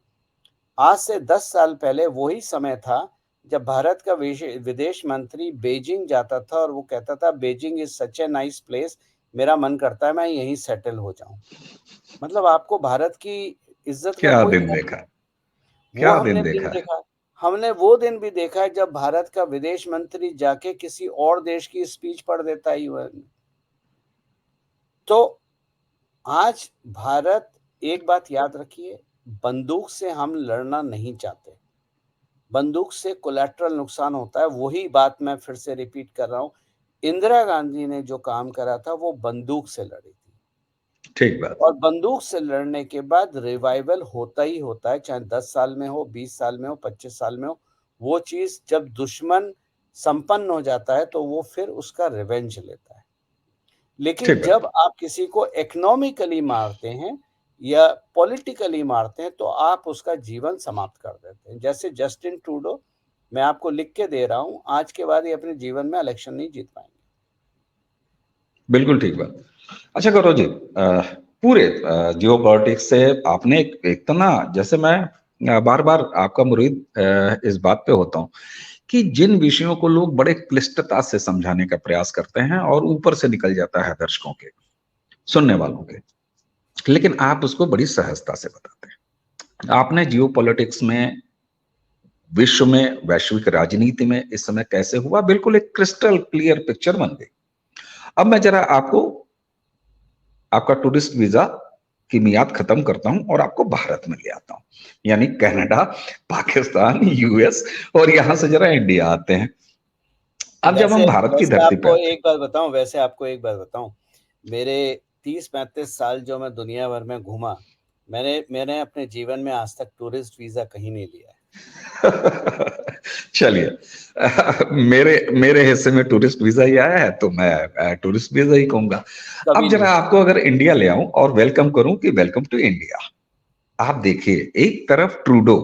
आज से 10 साल पहले वही समय था जब भारत का विदेश मंत्री बीजिंग जाता था और वो कहता था Beijing is such a nice place, मेरा मन करता है मैं यहीं सेटल हो जाऊं। मतलब आपको भारत की इज्जत का क्या कोई दिन ख्याल देखा, नहीं। वो क्या हमने दिन दिन देखा है। देखा। हमने वो दिन भी देखा है जब भारत का विदेश मंत्री जाके किसी और देश की स्पीच पढ़ देता है यूएन में। तो आज भारत, एक बात याद रखिए, बंदूक से हम लड़ना नहीं चाहते। बंदूक से कोलैटरल नुकसान होता है। वही बात मैं फिर से रिपीट कर रहा हूं, इंदिरा गांधी ने जो काम करा था वो बंदूक से लड़ी थी, ठीक बात। और बंदूक से लड़ने के बाद रिवाइवल होता ही होता है, चाहे 10 साल में हो, 20 साल में हो, 25 साल में हो। वो चीज जब दुश्मन संपन्न हो जाता है तो वो फिर उसका रिवेंज लेता है। लेकिन ठीक जब बात। आप किसी को इकोनॉमिकली मारते हैं या पॉलिटिकली मारते हैं तो आप उसका जीवन समाप्त कर देते हैं। जैसे जस्टिन ट्रूडो, मैं आपको लिख के दे रहा हूं, आज के बाद ये अपने जीवन में इलेक्शन नहीं जीत पाएंगे। बिल्कुल ठीक बात। अच्छा गौरव जी, पूरे जियो पॉलिटिक्स से आपने एक तो ना, जैसे मैं बार बार आपका मुरीद इस बात पे होता हूं कि जिन विषयों को लोग बड़े क्लिष्टता से समझाने का प्रयास करते हैं और ऊपर से निकल जाता है दर्शकों के, सुनने वालों के, लेकिन आप उसको बड़ी सहजता से बताते हैं। आपने जियो पॉलिटिक्स में, विश्व में, वैश्विक राजनीति में इस समय कैसे हुआ, बिल्कुल एक क्रिस्टल क्लियर पिक्चर बन गई। अब मैं जरा आपको आपका टूरिस्ट वीजा की मियाद खत्म करता हूं और आपको भारत में ले आता हूं, यानी कनाडा, पाकिस्तान, यूएस, और यहां से जरा इंडिया आते हैं। अब जब हम भारत की धरती पे आते हैं। वैसे आपको एक बात बताऊं, मेरे 30-35 साल जो मैं दुनिया भर में घूमा, मैंने अपने जीवन में आज तक टूरिस्ट वीजा कहीं नहीं लिया है। चलिए, मेरे मेरे हिस्से में टूरिस्ट वीजा ही आया है तो मैं टूरिस्ट वीजा ही कहूंगा। अब जरा आपको अगर इंडिया ले आऊं और वेलकम करूं कि वेलकम टू इंडिया, आप देखिए, एक तरफ ट्रूडो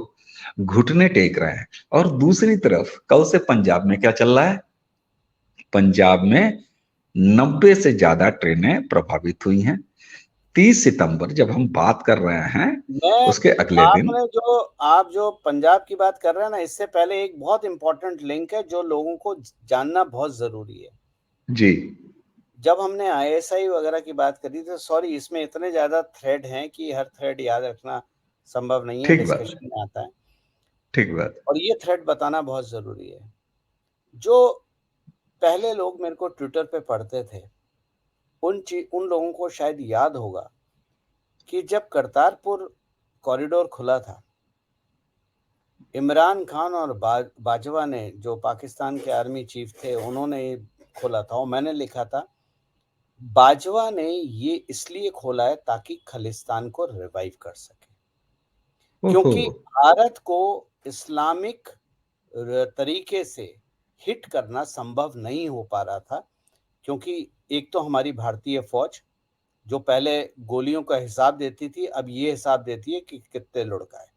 घुटने टेक रहे हैं और दूसरी तरफ कल से पंजाब में क्या चल रहा है? पंजाब में 90 से ज्यादा ट्रेनें प्रभावित हुई हैं। 30 सितंबर जब हम बात कर रहे हैं, मैं उसके अगले दिन आप जो पंजाब की बात कर रहे हैं ना, इससे पहले एक बहुत इंपॉर्टेंट लिंक है जो लोगों को जानना बहुत जरूरी है। जी जब हमने आईएसआई वगैरह की बात करी तो सॉरी, इसमें इतने ज्यादा थ्रेड हैं कि हर थ्रेड याद रखना संभव नहीं है, ठीक बात है, डिस्कशन में आता है। ठीक बात। और ये थ्रेड बताना बहुत जरूरी है। जो पहले लोग मेरे को ट्विटर पे पढ़ते थे, उन लोगों को शायद याद होगा कि जब करतारपुर कॉरिडोर खुला था, इमरान खान और बाजवा ने, जो पाकिस्तान के आर्मी चीफ थे, उन्होंने खोला था। और मैंने लिखा था, बाजवा ने ये इसलिए खोला है ताकि खालिस्तान को रिवाइव कर सके, ओहो। क्योंकि भारत को इस्लामिक तरीके से हिट करना संभव नहीं हो पा रहा था। क्योंकि एक तो हमारी भारतीय फौज जो पहले गोलियों का हिसाब देती थी, अब ये हिसाब देती है कि कितने लुढ़का है।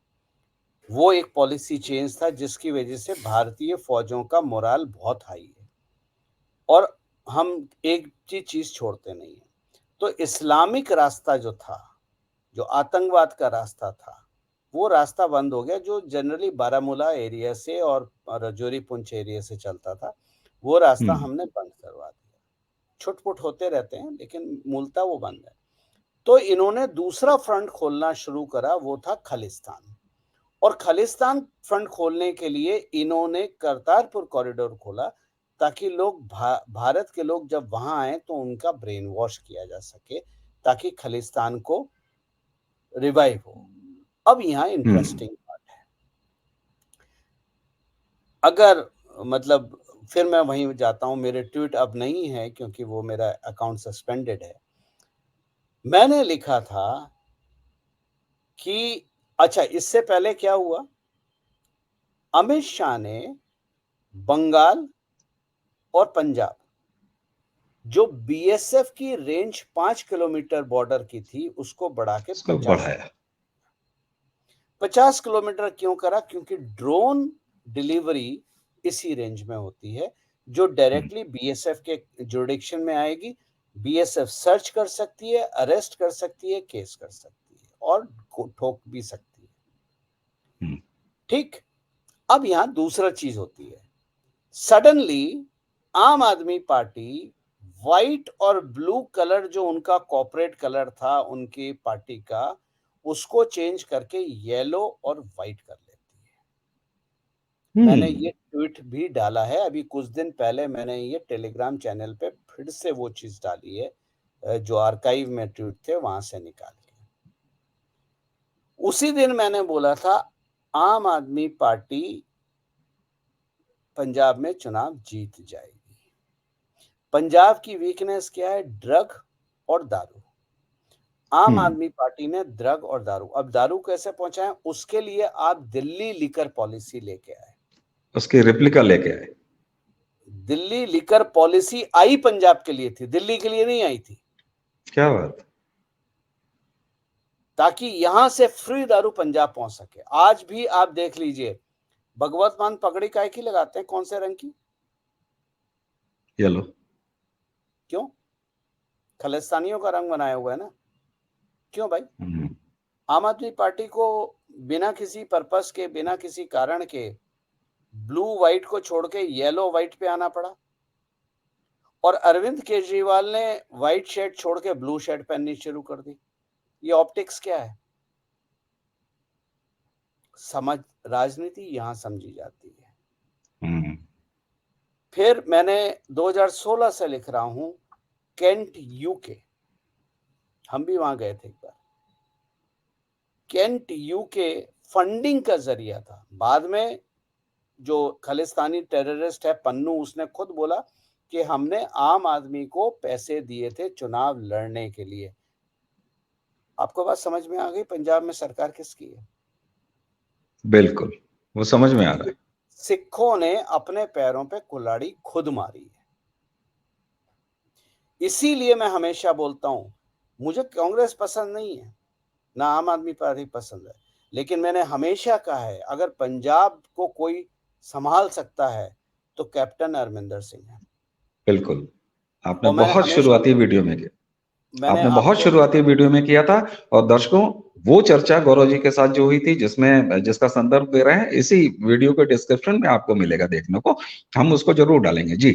वो एक पॉलिसी चेंज था जिसकी वजह से भारतीय फौजों का मोराल बहुत हाई है। और हम एक चीज छोड़ते नहीं है। तो इस्लामिक रास्ता जो था, जो आतंकवाद का रास्ता था, वो रास्ता बंद हो गया, जो जनरली बारामूला एरिया से और रजौरी पुंछ एरिया से चलता था। वो रास्ता हम्म हमने बंद करवा दिया। छुटपुट होते रहते हैं, लेकिन मूलतः वो बंद है। तो इन्होंने दूसरा फ्रंट खोलना शुरू करा, वो था खालिस्तान। और खालिस्तान फ्रंट खोलने के लिए इन्होंने करतारपुर कॉरिडोर खोला, ताकि लोग भारत के लोग जब वहां आए तो उनका ब्रेन वॉश किया जा सके, ताकि खालिस्तान को रिवाइव हो। अब यहाँ हम्म इंटरेस्टिंग बात है, अगर मतलब फिर मैं वहीं जाता हूँ, मेरे ट्वीट अब नहीं है क्योंकि वो मेरा अकाउंट सस्पेंडेड है। मैंने लिखा था कि अच्छा, इससे पहले क्या हुआ, अमित शाह ने बंगाल और पंजाब, जो बीएसएफ की रेंज 5 किलोमीटर बॉर्डर की थी, उसको बढ़ा के उसको बढ़ाया। 50 किलोमीटर क्यों करा? क्योंकि ड्रोन डिलीवरी इसी रेंज में होती है, जो हम्म डायरेक्टली बीएसएफ के जुरिडिक्शन में आएगी। बीएसएफ सर्च कर सकती है, अरेस्ट कर सकती है, केस कर सकती है और ठोक भी सकती है। हम्म ठीक। अब यहां दूसरा चीज होती है, सडनली आम आदमी पार्टी व्हाइट और ब्लू कलर, जो उनका कॉर्पोरेट कलर था उनकी पार्टी का, उसको चेंज करके येलो और व्हाइट कर लेती है। मैंने हम्म ये ट्वीट भी डाला है, अभी कुछ दिन पहले मैंने ये टेलीग्राम चैनल पे फिर से वो चीज डाली है, जो आर्काइव में ट्वीट थे वहां से निकाल के। उसी दिन मैंने बोला था, आम आदमी पार्टी पंजाब में चुनाव जीत जाएगी। पंजाब की वीकनेस क्या है? ड्रग और दारू। आम हम्म आदमी पार्टी ने ड्रग और दारू, अब दारू कैसे पहुंचाएं, उसके लिए आप दिल्ली लिकर पॉलिसी लेके आए। उसकी रेप्लिका लेके आए। दिल्ली लिकर पॉलिसी आई पंजाब के लिए थी, दिल्ली के लिए नहीं आई थी, क्या बात। ताकि यहां से फ्री दारू पंजाब पहुंच सके। आज भी आप देख लीजिए, भगवत मान पगड़ी काय की लगाते हैं? कौन से रंग की? येलो। क्यों? खालिस्तानियों का रंग बनाया हुआ है ना। क्यों भाई? हम्म आम आदमी पार्टी को बिना किसी पर्पस के, बिना किसी कारण के ब्लू व्हाइट को छोड़ के येलो व्हाइट पे आना पड़ा। और अरविंद केजरीवाल ने व्हाइट शर्ट छोड़ के ब्लू शर्ट पहननी शुरू कर दी। ये ऑप्टिक्स क्या है? समझ, राजनीति यहां समझी जाती है। हम्म फिर मैंने 2016 से लिख रहा हूं, केंट यूके, हम भी वहां गए थे एक बार। केंट यूके फंडिंग का जरिया था। बाद में जो खालिस्तानी टेररिस्ट है पन्नू, उसने खुद बोला कि हमने आम आदमी को पैसे दिए थे चुनाव लड़ने के लिए। आपको बात समझ में आ गई? पंजाब में सरकार किसकी है? बिल्कुल, वो समझ में आ रहा है। सिखों ने अपने पैरों पे कुल्हाड़ी खुद मारी है। इसीलिए मैं हमेशा बोलता हूं, मुझे कांग्रेस पसंद नहीं है, ना आम आदमी पार्टी पसंद है, लेकिन मैंने हमेशा कहा है अगर पंजाब को कोई संभाल सकता है तो कैप्टन अमरिंदर सिंह है। बिल्कुल, आपने और मैंने बहुत हमेशा शुरुआती वीडियो में किया, मैंने आपने बहुत आपको शुरुआती वीडियो में किया था। और दर्शकों, वो चर्चा गौरव जी के साथ जो हुई थी, जिसमें जिसका संदर्भ दे रहे हैं, इसी वीडियो के डिस्क्रिप्शन में आपको मिलेगा देखने को, हम उसको जरूर डालेंगे जी।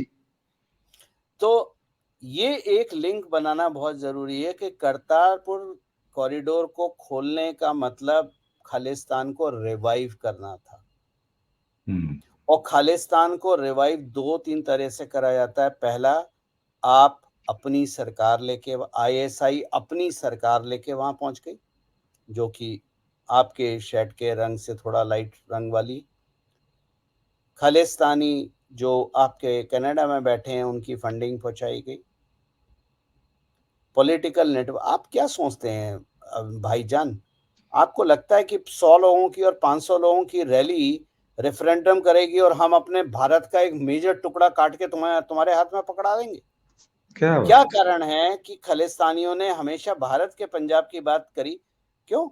तो ये एक लिंक बनाना बहुत ज़रूरी है कि करतारपुर कॉरिडोर को खोलने का मतलब खालिस्तान को रिवाइव करना था। हम्म। और खालिस्तान को रिवाइव 2-3 तरह से करा जाता है। पहला, आप अपनी सरकार लेके आईएसआई अपनी सरकार लेके वहाँ पहुँच गई, जो कि आपके शर्ट के रंग से थोड़ा लाइट रंग वाली। खालिस्तानी जो आपके कनाडा में बैठे हैं, उनकी फंडिंग पहुँचाई गई। पॉलिटिकल नेटवर्क आप क्या सोचते हैं भाईजान? आपको लगता है कि 100 लोगों की और 500 लोगों की रैली रेफरेंडम करेगी और हम अपने भारत का एक मेजर टुकड़ा काट के तुम्हारे हाथ में पकड़ा देंगे? क्या क्या बात। कारण है कि खालिस्तानियों ने हमेशा भारत के पंजाब की बात करी? क्यों?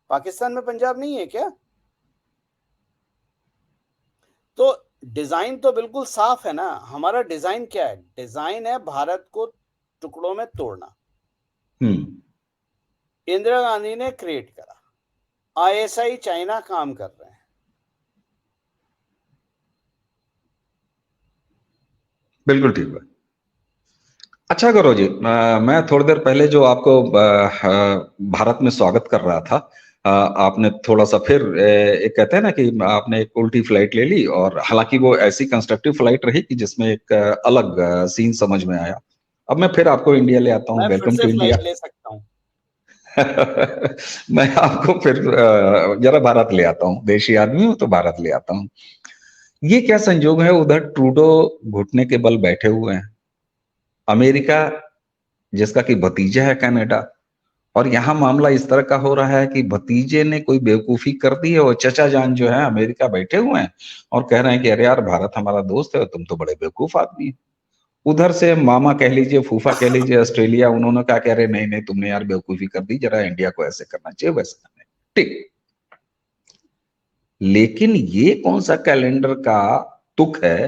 पाकिस्तान में पंजाब नहीं है क्या? तो डिजाइन तो बिल्कुल साफ है ना। हमारा डिजाइन क्या है? डिजाइन है भारत को टुकड़ों में तोड़ना। हम्म। इंदिरा गांधी ने क्रिएट करा, आईएसआई चाइना काम कर रहे हैं। बिल्कुल ठीक बात। अच्छा गौरव जी, मैं थोड़ी देर पहले जो आपको भारत में स्वागत कर रहा था, आपने थोड़ा सा फिर एक कहते हैं ना कि आपने एक उल्टी फ्लाइट ले ली, और हालांकि वो ऐसी कंस्ट्रक्टिव फ्लाइट रही कि जिसमें एक अलग सीन समझ में आया। अब मैं फिर आपको इंडिया ले आता हूँ, मैं फिर वेलकम से टू इंडिया। फ्लाइट ले सकता हूँ। मैं आपको फिर जरा भारत ले आता हूँ, देशी आदमी हूँ तो भारत ले आता हूँ। ये क्या संजोग है, उधर ट्रूडो घुटने के बल बैठे हुए हैं, अमेरिका जिसका कि भतीजा है कनाडा, और यहाँ मामला इस तरह का हो रहा है कि भतीजे ने कोई बेवकूफी कर दी है और चचा जान जो है अमेरिका बैठे हुए हैं और कह रहे हैं कि अरे यार भारत हमारा दोस्त है और तुम तो बड़े बेवकूफ आदमी हो। उधर से मामा कह लीजिए, फूफा कह लीजिए, ऑस्ट्रेलिया, उन्होंने क्या कह रहे, नहीं नहीं तुमने यार बेवकूफी कर दी, जरा इंडिया को ऐसे करना चाहिए, वैसे करना चाहिए। ठीक। लेकिन ये कौन सा कैलेंडर का तुक है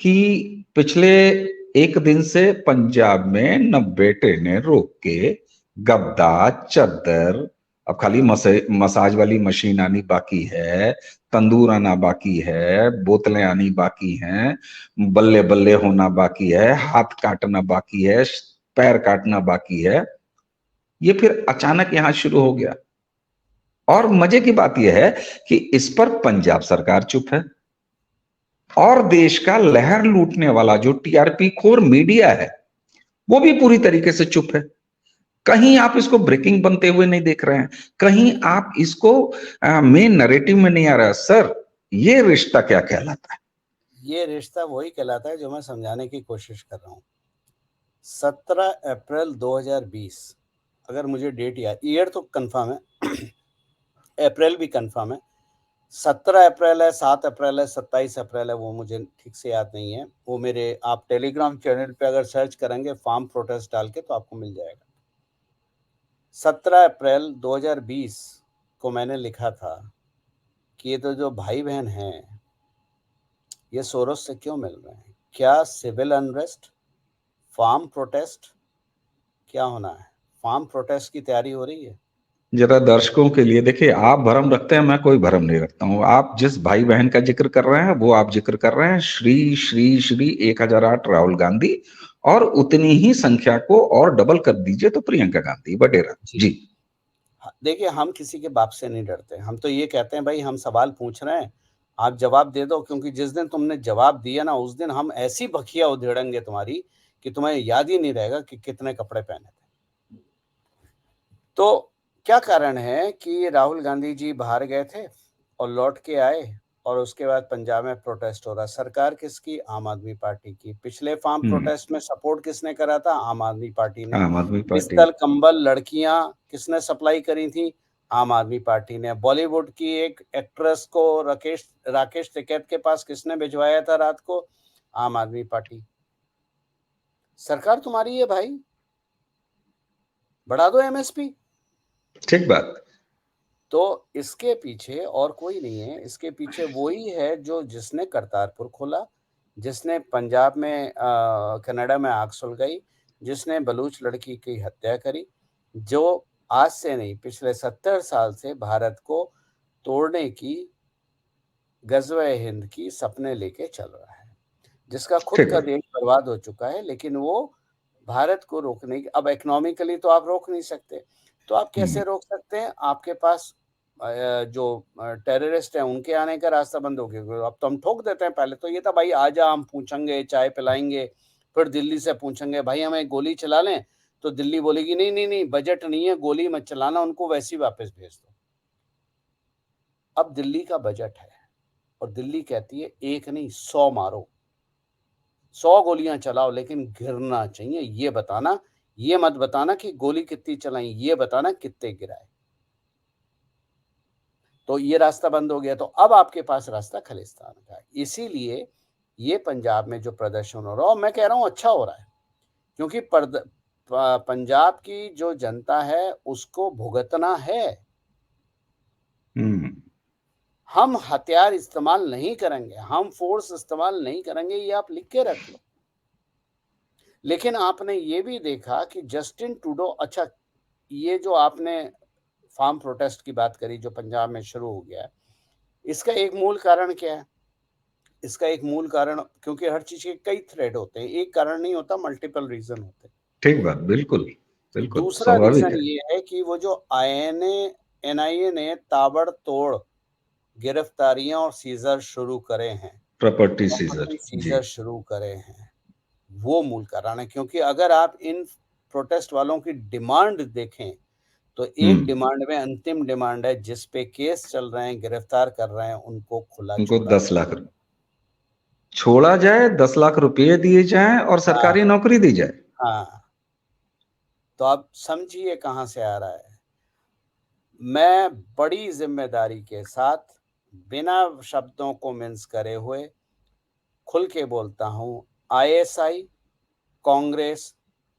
कि पिछले एक दिन से पंजाब में न बेटे ने रोक के गद्दा चद्दर, अब खाली मसाज वाली मशीन आनी बाकी है, तंदूर आना बाकी है, बोतलें आनी बाकी हैं, बल्ले बल्ले होना बाकी है, हाथ काटना बाकी है, पैर काटना बाकी है। ये फिर अचानक यहां शुरू हो गया। और मजे की बात यह है कि इस पर पंजाब सरकार चुप है, और देश का लहर लूटने वाला जो टीआरपी खोर मीडिया है वो भी पूरी तरीके से चुप है। कहीं आप इसको ब्रेकिंग बनते हुए नहीं देख रहे हैं, कहीं आप इसको मेन नरेटिव में नहीं आ रहा। सर, ये रिश्ता क्या कहलाता है? ये रिश्ता वही कहलाता है जो मैं समझाने की कोशिश कर रहा हूँ। 17 अप्रैल 2020, अगर मुझे डेट याद, ईयर तो कंफर्म है, अप्रैल भी कंफर्म है। 17 अप्रैल है, 7 अप्रैल है, 27 अप्रैल है, वो मुझे ठीक से याद नहीं है। वो मेरे आप टेलीग्राम चैनल पे अगर सर्च करेंगे फार्म प्रोटेस्ट डाल के तो आपको मिल जाएगा। 17 अप्रैल 2020 को मैंने लिखा था कि ये तो जो भाई बहन हैं ये सोरोस से क्यों मिल रहे हैं? क्या सिविल अनरेस्ट, फार्म प्रोटेस्ट, क्या होना है? फार्म प्रोटेस्ट की तैयारी हो रही है। जरा दर्शकों के लिए देखिए, आप भरम रखते हैं, मैं कोई भरम नहीं रखता हूं। आप जिस भाई बहन का जिक्र कर रहे हैं वो आप जिक्र कर रहे हैं श्री श्री श्री 1008 राहुल गांधी, और उतनी ही संख्या को और डबल कर दीजिए तो प्रियंका गांधी वडेरा जी। जी। देखिए, हम किसी के बाप से नहीं डरते। हम तो ये कहते हैं भाई हम सवाल पूछ रहे हैं, आप जवाब दे दो, क्योंकि जिस दिन तुमने जवाब दिया ना उस दिन हम ऐसी बखिया उधेड़ेंगे तुम्हारी कि तुम्हें याद ही नहीं रहेगा कि कितने कपड़े पहने थे। तो क्या कारण है कि राहुल गांधी जी बाहर गए थे और लौट के आए और उसके बाद पंजाब में प्रोटेस्ट हो रहा? सरकार किसकी? आम आदमी पार्टी की। पिछले फार्म हम्म। प्रोटेस्ट में सपोर्ट किसने करा था? आम आदमी पार्टी ने। आम आदमी पार्टी। बिस्तर, कंबल, लड़कियां किसने सप्लाई करी थी? आम आदमी पार्टी ने। बॉलीवुड की एक एक्ट्रेस को राकेश राकेश टिकैत के पास किसने भिजवाया था रात को? आम आदमी पार्टी। सरकार तुम्हारी है भाई, बढ़ा दो एमएसपी। ठीक बात। तो इसके पीछे और कोई नहीं है, इसके पीछे वही है जो जिसने करतारपुर खोला, जिसने पंजाब में कनाडा में आग सुलगाई, जिसने बलूच लड़की की हत्या करी, जो आज से नहीं पिछले 70 साल से भारत को तोड़ने की, गज़वे हिंद की सपने लेके चल रहा है, जिसका खुद ठीक का है। देश बर्बाद हो चुका है, लेकिन वो भारत को रोकने की, अब इकोनॉमिकली तो आप रोक नहीं सकते, तो आप कैसे रोक सकते हैं? आपके पास जो टेररिस्ट हैं उनके आने का रास्ता बंद हो गया। अब तो हम ठोक देते हैं, पहले तो ये था भाई आजा हम पूछेंगे, चाय पिलाएँगे, फिर दिल्ली से पूछेंगे भाई हमें गोली चला लें, तो दिल्ली बोलेगी नहीं, नहीं, नहीं बजट नहीं है, गोली मत चलाना, उनको वैसे ही वापस भेज दो। अब दिल्ली का बजट है और दिल्ली कहती है 1 नहीं 100 मारो, 100 गोलियां चलाओ, लेकिन गिरना चाहिए, ये बताना, ये मत बताना कि गोली कितनी चलाई, ये बताना कितने गिराए। तो ये रास्ता बंद हो गया, तो अब आपके पास रास्ता खालिस्तान का है। इसीलिए ये पंजाब में जो प्रदर्शन हो रहा है, और मैं कह रहा हूं अच्छा हो रहा है, क्योंकि पंजाब की जो जनता है उसको भुगतना है। हम हथियार इस्तेमाल नहीं करेंगे, हम फोर्स इस्तेमाल नहीं करेंगे, ये आप लिख के रख लो। लेकिन आपने ये भी देखा कि जस्टिन ट्रूडो, अच्छा ये जो आपने फार्म प्रोटेस्ट की बात करी जो पंजाब में शुरू हो गया है, इसका एक मूल कारण क्या है? इसका एक मूल कारण, क्योंकि हर चीज के कई थ्रेड होते हैं, एक कारण नहीं होता, मल्टीपल रीजन होते हैं। ठीक बात, बिल्कुल बिल्कुल दूसरा स्वाभाविक रीजन है। ये है कि वो जो एनआईए ने ताबड़तोड़ गिरफ्तारियां और सीजर शुरू करे हैं, प्रॉपर्टी सीजर प्रॉपर्टी जी। सीजर शुरू करे हैं, वो मूल कारण है। क्योंकि अगर आप इन प्रोटेस्ट वालों की डिमांड देखें, तो एक हम्म डिमांड में अंतिम डिमांड है, जिस पे केस चल रहे हैं, गिरफ्तार कर रहे हैं, उनको खुला उनको छोड़ा 10 लाख छोड़ा जाए, 10 लाख रुपए दिए जाएं और हाँ सरकारी नौकरी दी जाए। हाँ, तो आप समझिए कहां से आ रहा है। मैं बड़ी जिम्मेदारी के साथ, बिना शब्दों को मिन्स करे हुए, खुल के बोलता हूं, आईएसआई, कांग्रेस,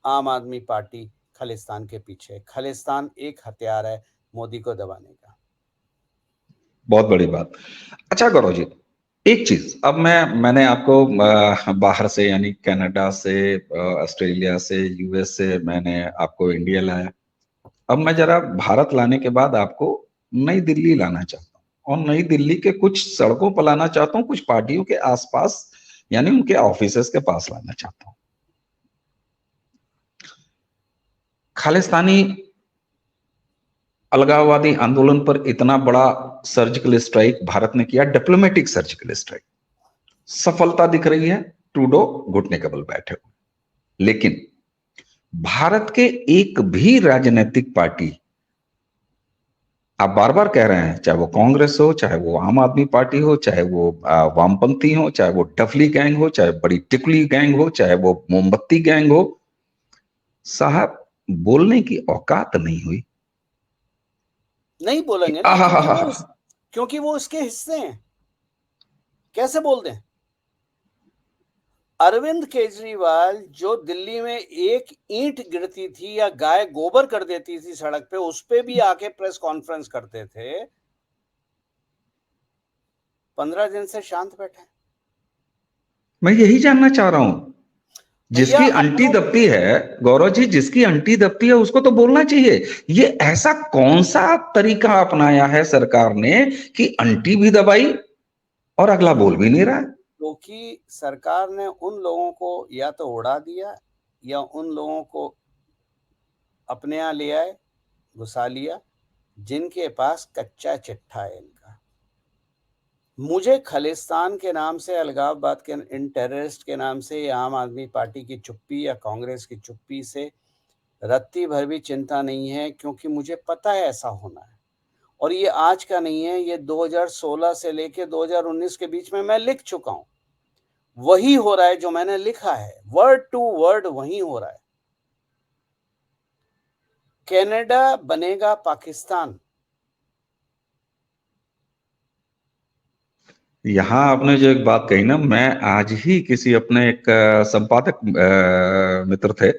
आम आदमी पार्टी खालिस्तान के पीछे। खालिस्तान एक हथियार है मोदी को दबाने का। बहुत बड़ी बात। अच्छा गौरव जी, एक चीज, अब मैंने आपको बाहर से यानी कनाडा से, ऑस्ट्रेलिया से, यूएस से मैंने आपको इंडिया लाया। अब मैं जरा भारत लाने के बाद आपको नई दिल्ली लाना चाहता हूँ, और नई दिल्ली के कुछ सड़कों पर लाना चाहता हूँ, कुछ पार्टियों के आसपास यानी उनके ऑफिसेस के पास लाना चाहता हूँ। खालिस्तानी अलगाववादी आंदोलन पर इतना बड़ा सर्जिकल स्ट्राइक भारत ने किया, डिप्लोमेटिक सर्जिकल स्ट्राइक, सफलता दिख रही है, ट्रूडो घुटने के बल बैठे हुए। लेकिन भारत के एक भी राजनीतिक पार्टी, आप बार बार कह रहे हैं, चाहे वो कांग्रेस हो, चाहे वो आम आदमी पार्टी हो, चाहे वो वामपंथी हो, चाहे वो डफली गैंग हो, चाहे बड़ी टिकली गैंग हो, चाहे वो मोमबत्ती गैंग हो, साहब बोलने की औकात नहीं हुई। नहीं बोलेंगे ना, क्योंकि वो उसके हिस्से हैं। कैसे बोल दें? अरविंद केजरीवाल जो दिल्ली में एक ईंट गिरती थी या गाय गोबर कर देती थी सड़क पे, उस पे भी आके प्रेस कॉन्फ्रेंस करते थे, 15 दिन से शांत बैठे। मैं यही जानना चाह रहा हूं, भैया जिसकी अंटी दबती है, गौरव जी, जिसकी अंटी दबती है उसको तो बोलना चाहिए। ये ऐसा कौन सा तरीका अपनाया है सरकार ने कि अंटी भी दबाई और अगला बोल भी नहीं रहा है? क्योंकि सरकार ने उन लोगों को या तो उड़ा दिया या उन लोगों को अपने यहाँ ले आए, घुसा लिया, जिनके पास कच्चा चिट्ठा है इनका। मुझे खालिस्तान के नाम से, अलगाववाद के, इन टेररिस्ट के नाम से, या आम आदमी पार्टी की चुप्पी या कांग्रेस की चुप्पी से रत्ती भर भी चिंता नहीं है, क्योंकि मुझे पता है ऐसा होना है। और ये आज का नहीं है, ये 2016 से लेके 2019 के बीच में मैं लिख चुका हूं। वही हो रहा है जो मैंने लिखा है, वर्ड टू वर्ड वही हो रहा है। कनाडा बनेगा पाकिस्तान। यहां आपने जो एक बात कही ना, मैं आज ही किसी अपने एक संपादक मित्र थे,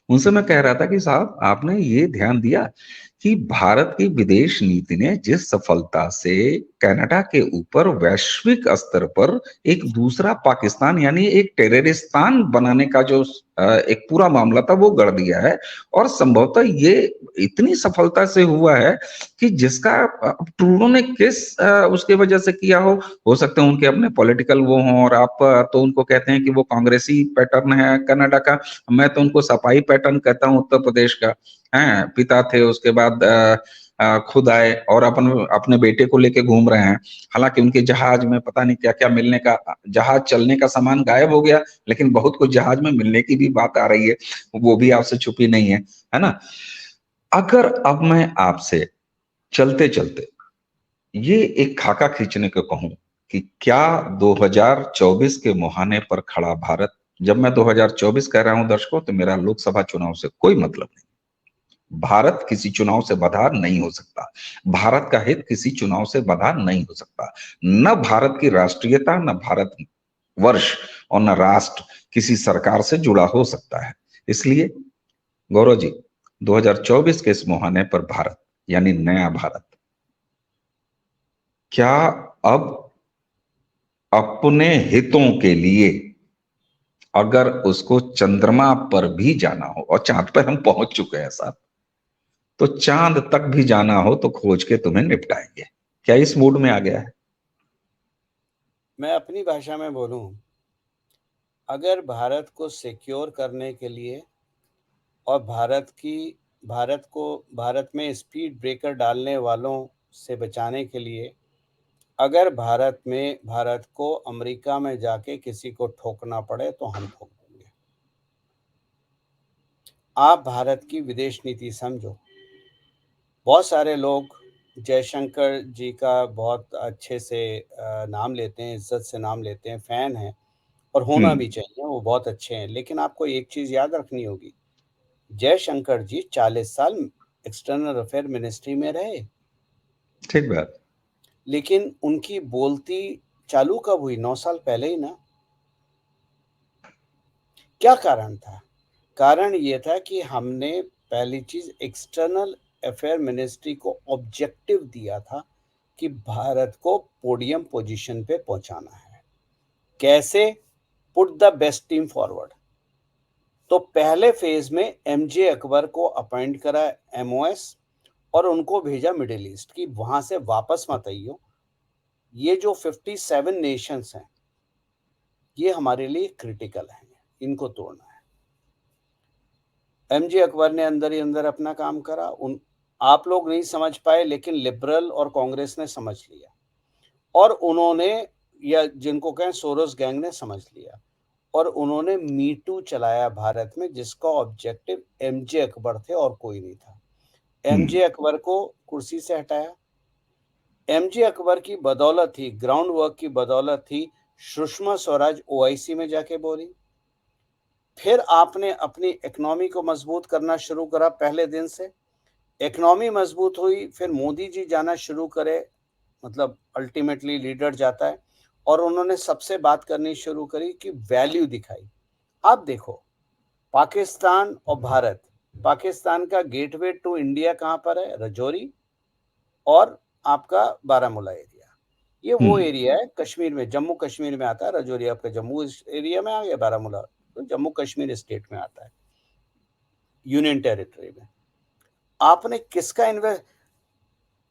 उनसे मैं कह रहा था कि साहब आपने ये ध्यान दिया कि भारत की विदेश नीति ने जिस सफलता से कनाडा के ऊपर वैश्विक स्तर पर एक दूसरा पाकिस्तान यानी एक टेररिस्तान बनाने का जो एक पूरा मामला था वो गढ़ दिया है, और संभवतः ये इतनी सफलता से हुआ है कि जिसका ट्रूडो ने किस उसके वजह से किया हो सकते हैं उनके अपने पॉलिटिकल वो हों, और आप तो उनको कहते हैं कि वो कांग्रेसी पैटर्न है कनाडा का, मैं तो उनको सपाई पैटर्न कहता हूं उत्तर प्रदेश का। हैं, पिता थे, उसके बाद खुद आए और अपने बेटे को लेके घूम रहे हैं। हालांकि उनके जहाज में पता नहीं क्या क्या मिलने का, जहाज चलने का सामान गायब हो गया, लेकिन बहुत कुछ जहाज में मिलने की भी बात आ रही है, वो भी आपसे छुपी नहीं है ना। अगर अब मैं आपसे चलते चलते ये एक खाका खींचने को कहूं कि क्या 2024 के मुहाने पर खड़ा भारत, जब मैं 2024 कह रहा हूं दर्शकों, तो मेरा लोकसभा चुनाव से कोई मतलब नहीं। भारत किसी चुनाव से बाहर नहीं हो सकता, भारत का हित किसी चुनाव से बाहर नहीं हो सकता। न भारत की राष्ट्रीयता, न भारत वर्ष और न राष्ट्र किसी सरकार से जुड़ा हो सकता है। इसलिए गौरव जी, 2024 के इस मुहाने पर भारत यानी नया भारत, क्या अब अपने हितों के लिए अगर उसको चंद्रमा पर भी जाना हो, और चांद पर हम पहुंच चुके हैं साहब, तो चांद तक भी जाना हो तो खोज के तुम्हें निपटाएंगे, क्या इस मूड में आ गया है? मैं अपनी भाषा में बोलूं, अगर भारत को सिक्योर करने के लिए और भारत में स्पीड ब्रेकर डालने वालों से बचाने के लिए, अगर भारत को अमेरिका में जाके किसी को ठोकना पड़े तो हम ठोक देंगे। आप भारत की विदेश नीति समझो। बहुत सारे लोग जयशंकर जी का बहुत अच्छे से नाम लेते हैं, इज्जत से नाम लेते हैं, फैन हैं, और होना भी हम्म। चाहिए, वो बहुत अच्छे हैं। लेकिन आपको एक चीज़ याद रखनी होगी, जयशंकर जी 40 साल एक्सटर्नल अफेयर मिनिस्ट्री में रहे, ठीक बात। लेकिन उनकी बोलती चालू कब हुई? 9 साल पहले ही ना। क्या कारण था? कारण ये था कि हमने पहली चीज़ एक्सटर्नल अफेयर मिनिस्ट्री को ऑब्जेक्टिव दिया था कि भारत को पोडियम पोजीशन पे पहुंचाना है। कैसे? Put the best team forward. तो पहले फेज में एमजे अकबर को अपॉइंट करा एमओएस, और उनको भेजा मिडिल ईस्ट की वहां से वापस मत आइयो। ये जो 57 नेशंस हैं, ये हमारे लिए क्रिटिकल हैं, इनको तोड़ना है। एमजे अकबर ने अंदर ही अंदर अपना काम करा। उन आप लोग नहीं समझ पाए, लेकिन लिबरल और कांग्रेस ने समझ लिया, और उन्होंने, या जिनको कहें सोरोस गैंग ने समझ लिया, और उन्होंने मी टू चलाया भारत में, जिसका ऑब्जेक्टिव एमजे अकबर थे और कोई नहीं था। हम्म। एमजे अकबर को कुर्सी से हटाया। एमजे अकबर की बदौलत ही, ग्राउंड वर्क की बदौलत ही, सुषमा स्वराज ओआईसी में जाके बोली। फिर आपने अपनी इकोनॉमी को मजबूत करना शुरू करा पहले दिन से। इकोनॉमी मजबूत हुई, फिर मोदी जी जाना शुरू करे, मतलब अल्टीमेटली लीडर जाता है, और उन्होंने सबसे बात करनी शुरू करी कि वैल्यू दिखाई। आप देखो, पाकिस्तान और भारत, पाकिस्तान का गेटवे टू इंडिया कहाँ पर है? रजौरी और आपका बारामूला एरिया। ये वो हम्म। एरिया है कश्मीर में, जम्मू कश्मीर में आता है। रजौरी आपका जम्मू एरिया में आ गया, बारामूला तो जम्मू कश्मीर स्टेट में आता है, यूनियन टेरिटरी में। आपने किसका इन्वेस्ट,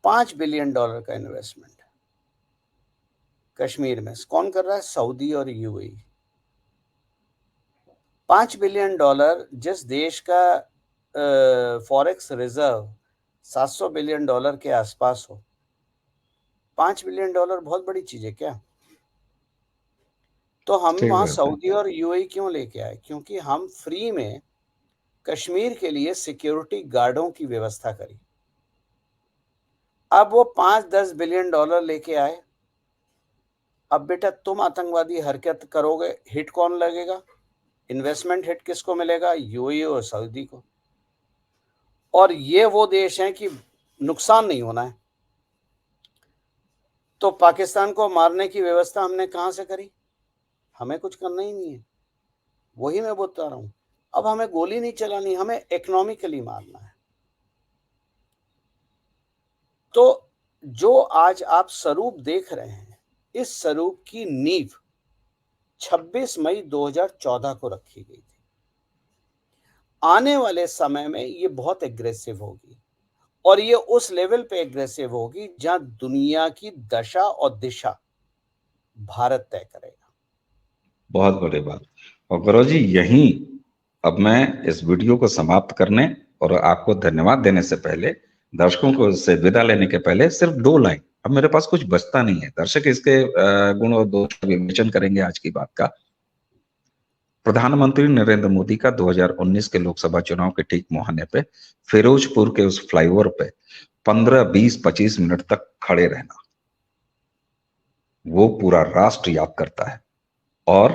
$5 बिलियन का इन्वेस्टमेंट कश्मीर में कौन कर रहा है? सऊदी और यूएई। $5 बिलियन, जिस देश का फॉरेक्स रिजर्व $700 बिलियन के आसपास हो, $5 बिलियन बहुत बड़ी चीज है क्या? तो हम ठीक वहां बात है। सऊदी और यूएई क्यों लेके आए? क्योंकि हम फ्री में कश्मीर के लिए सिक्योरिटी गार्डों की व्यवस्था करी। अब वो 5-10 बिलियन लेके आए। अब बेटा तुम आतंकवादी हरकत करोगे, हिट कौन लगेगा? इन्वेस्टमेंट हिट किसको मिलेगा? यूएई और सऊदी को। और ये वो देश हैं कि नुकसान नहीं होना है। तो पाकिस्तान को मारने की व्यवस्था हमने कहां से करी? हमें कुछ करना ही नहीं है। वही मैं बता रहा हूं, अब हमें गोली नहीं चलानी, हमें इकोनॉमिकली मारना है। तो जो आज आप स्वरूप देख रहे हैं, इस स्वरूप की नींव 26 मई 2014 को रखी गई थी। आने वाले समय में ये बहुत एग्रेसिव होगी और ये उस लेवल पे एग्रेसिव होगी जहां दुनिया की दशा और दिशा भारत तय करेगा। बहुत बड़ी बात। और गौरव जी, यहीं अब मैं इस वीडियो को समाप्त करने और आपको धन्यवाद देने से पहले, दर्शकों को से विदा लेने के पहले सिर्फ 2 लाइन, अब मेरे पास कुछ बचता नहीं है, दर्शक इसके गुण और दोष का विवेचन करेंगे आज की बात का। प्रधानमंत्री नरेंद्र मोदी का 2019 के लोकसभा चुनाव के ठीक मुहाने पे फिरोजपुर के उस फ्लाईओवर पे 15, 20, 25 मिनट तक खड़े रहना, वो पूरा राष्ट्र याद करता है। और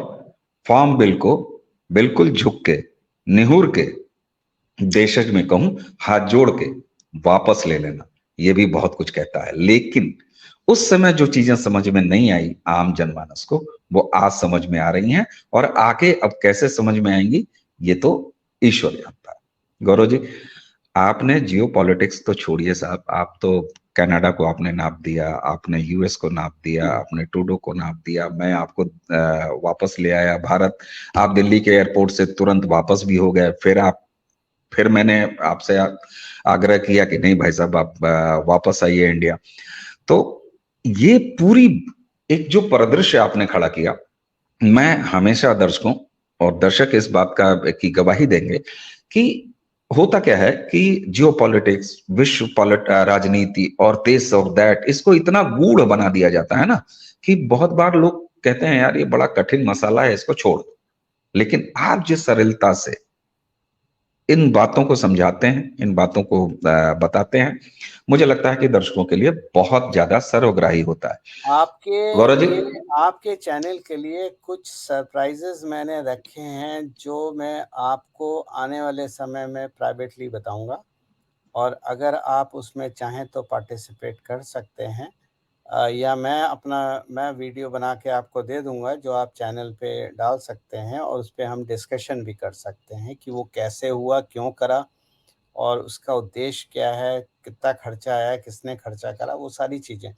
फार्म बिल को बिल्कुल झुक के, निहुर के, देशज में कहूं हाथ जोड़ के वापस ले लेना, ये भी बहुत कुछ कहता है। लेकिन उस समय जो चीजें समझ में नहीं आई आम जनमानस को, वो आज समझ में आ रही हैं, और आगे अब कैसे समझ में आएंगी ये तो ईश्वर जानता है। गौरव जी, आपने जियो पॉलिटिक्स तो छोड़िए साहब, आप तो कनाडा को आपने नाप दिया, आपने यूएस को नाप दिया, आपने ट्रूडो को नाप दिया, मैं आपको वापस ले आया भारत, आप दिल्ली के एयरपोर्ट से तुरंत वापस भी हो गए, फिर मैंने आपसे आग्रह किया कि नहीं भाई साहब आप वापस आइए इंडिया। तो ये पूरी एक जो परिदृश्य आपने खड़ा किया, मैं हमेशा दर्शकों और दर्शक इस बात का की गवाही देंगे कि होता क्या है कि जियो पॉलिटिक्स, विश्व राजनीति और दिस और दैट, इसको इतना गूढ़ बना दिया जाता है ना कि बहुत बार लोग कहते हैं यार ये बड़ा कठिन मसाला है, इसको छोड़ दो। लेकिन आप जिस सरलता से इन बातों को समझाते हैं, इन बातों को बताते हैं, मुझे लगता है कि दर्शकों के लिए बहुत ज्यादा सर्वग्राही होता है। गौरव जी, आपके चैनल के लिए कुछ सरप्राइजेस मैंने रखे हैं जो मैं आपको आने वाले समय में प्राइवेटली बताऊंगा, और अगर आप उसमें चाहें तो पार्टिसिपेट कर सकते हैं, या मैं वीडियो बना के आपको दे दूंगा जो आप चैनल पे डाल सकते हैं, और उस पर हम डिस्कशन भी कर सकते हैं कि वो कैसे हुआ, क्यों करा, और उसका उद्देश्य क्या है, कितना खर्चा आया, किसने खर्चा करा, वो सारी चीज़ें।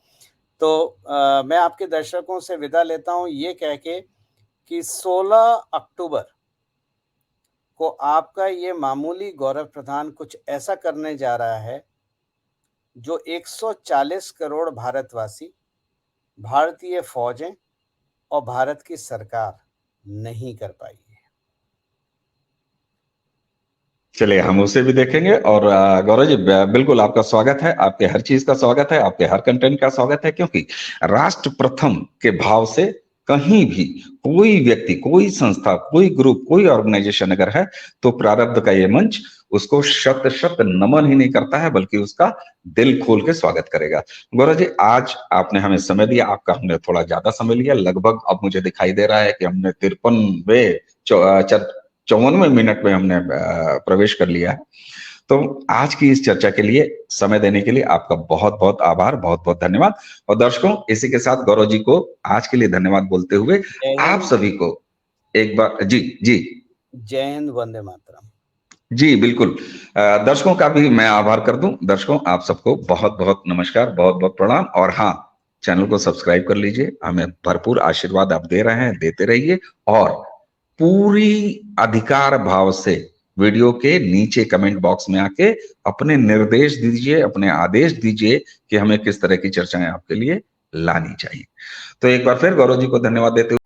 तो मैं आपके दर्शकों से विदा लेता हूँ ये कह के कि 16 अक्टूबर को आपका ये मामूली गौरव प्रधान कुछ ऐसा करने जा रहा है जो 140 करोड़ भारतवासी, भारतीय फौजें और भारत की सरकार नहीं कर पाई है। चलिए हम उसे भी देखेंगे। और गौरव जी, बिल्कुल आपका स्वागत है, आपके हर चीज का स्वागत है, आपके हर कंटेंट का स्वागत है, क्योंकि राष्ट्र प्रथम के भाव से कहीं भी कोई व्यक्ति, कोई संस्था, कोई ग्रुप, कोई ऑर्गेनाइजेशन अगर है तो प्रारब्ध का ये मंच उसको शत शत नमन ही नहीं करता है, बल्कि उसका दिल खोल के स्वागत करेगा। गौरव जी, आज आपने हमें समय दिया, आपका हमने थोड़ा ज्यादा समय लिया, लगभग अब मुझे दिखाई दे रहा है कि हमने 53वें मिनट में हमने प्रवेश कर लिया है। तो आज की इस चर्चा के लिए समय देने के लिए आपका बहुत बहुत आभार, बहुत बहुत धन्यवाद। और दर्शकों, इसी के साथ गौरव जी को आज के लिए धन्यवाद बोलते हुए आप सभी को एक बार जी जय हिंद, वंदे मातरम। जी बिल्कुल, दर्शकों का भी मैं आभार कर दूं। दर्शकों, आप सबको बहुत बहुत नमस्कार, बहुत बहुत प्रणाम। और हाँ, चैनल को सब्सक्राइब कर लीजिए, हमें भरपूर आशीर्वाद आप दे रहे हैं, देते रहिए। और पूरी अधिकार भाव से वीडियो के नीचे कमेंट बॉक्स में आके अपने निर्देश दीजिए, अपने आदेश दीजिए कि हमें किस तरह की चर्चाएं आपके लिए लानी चाहिए। तो एक बार फिर गौरव जी को धन्यवाद देते हुए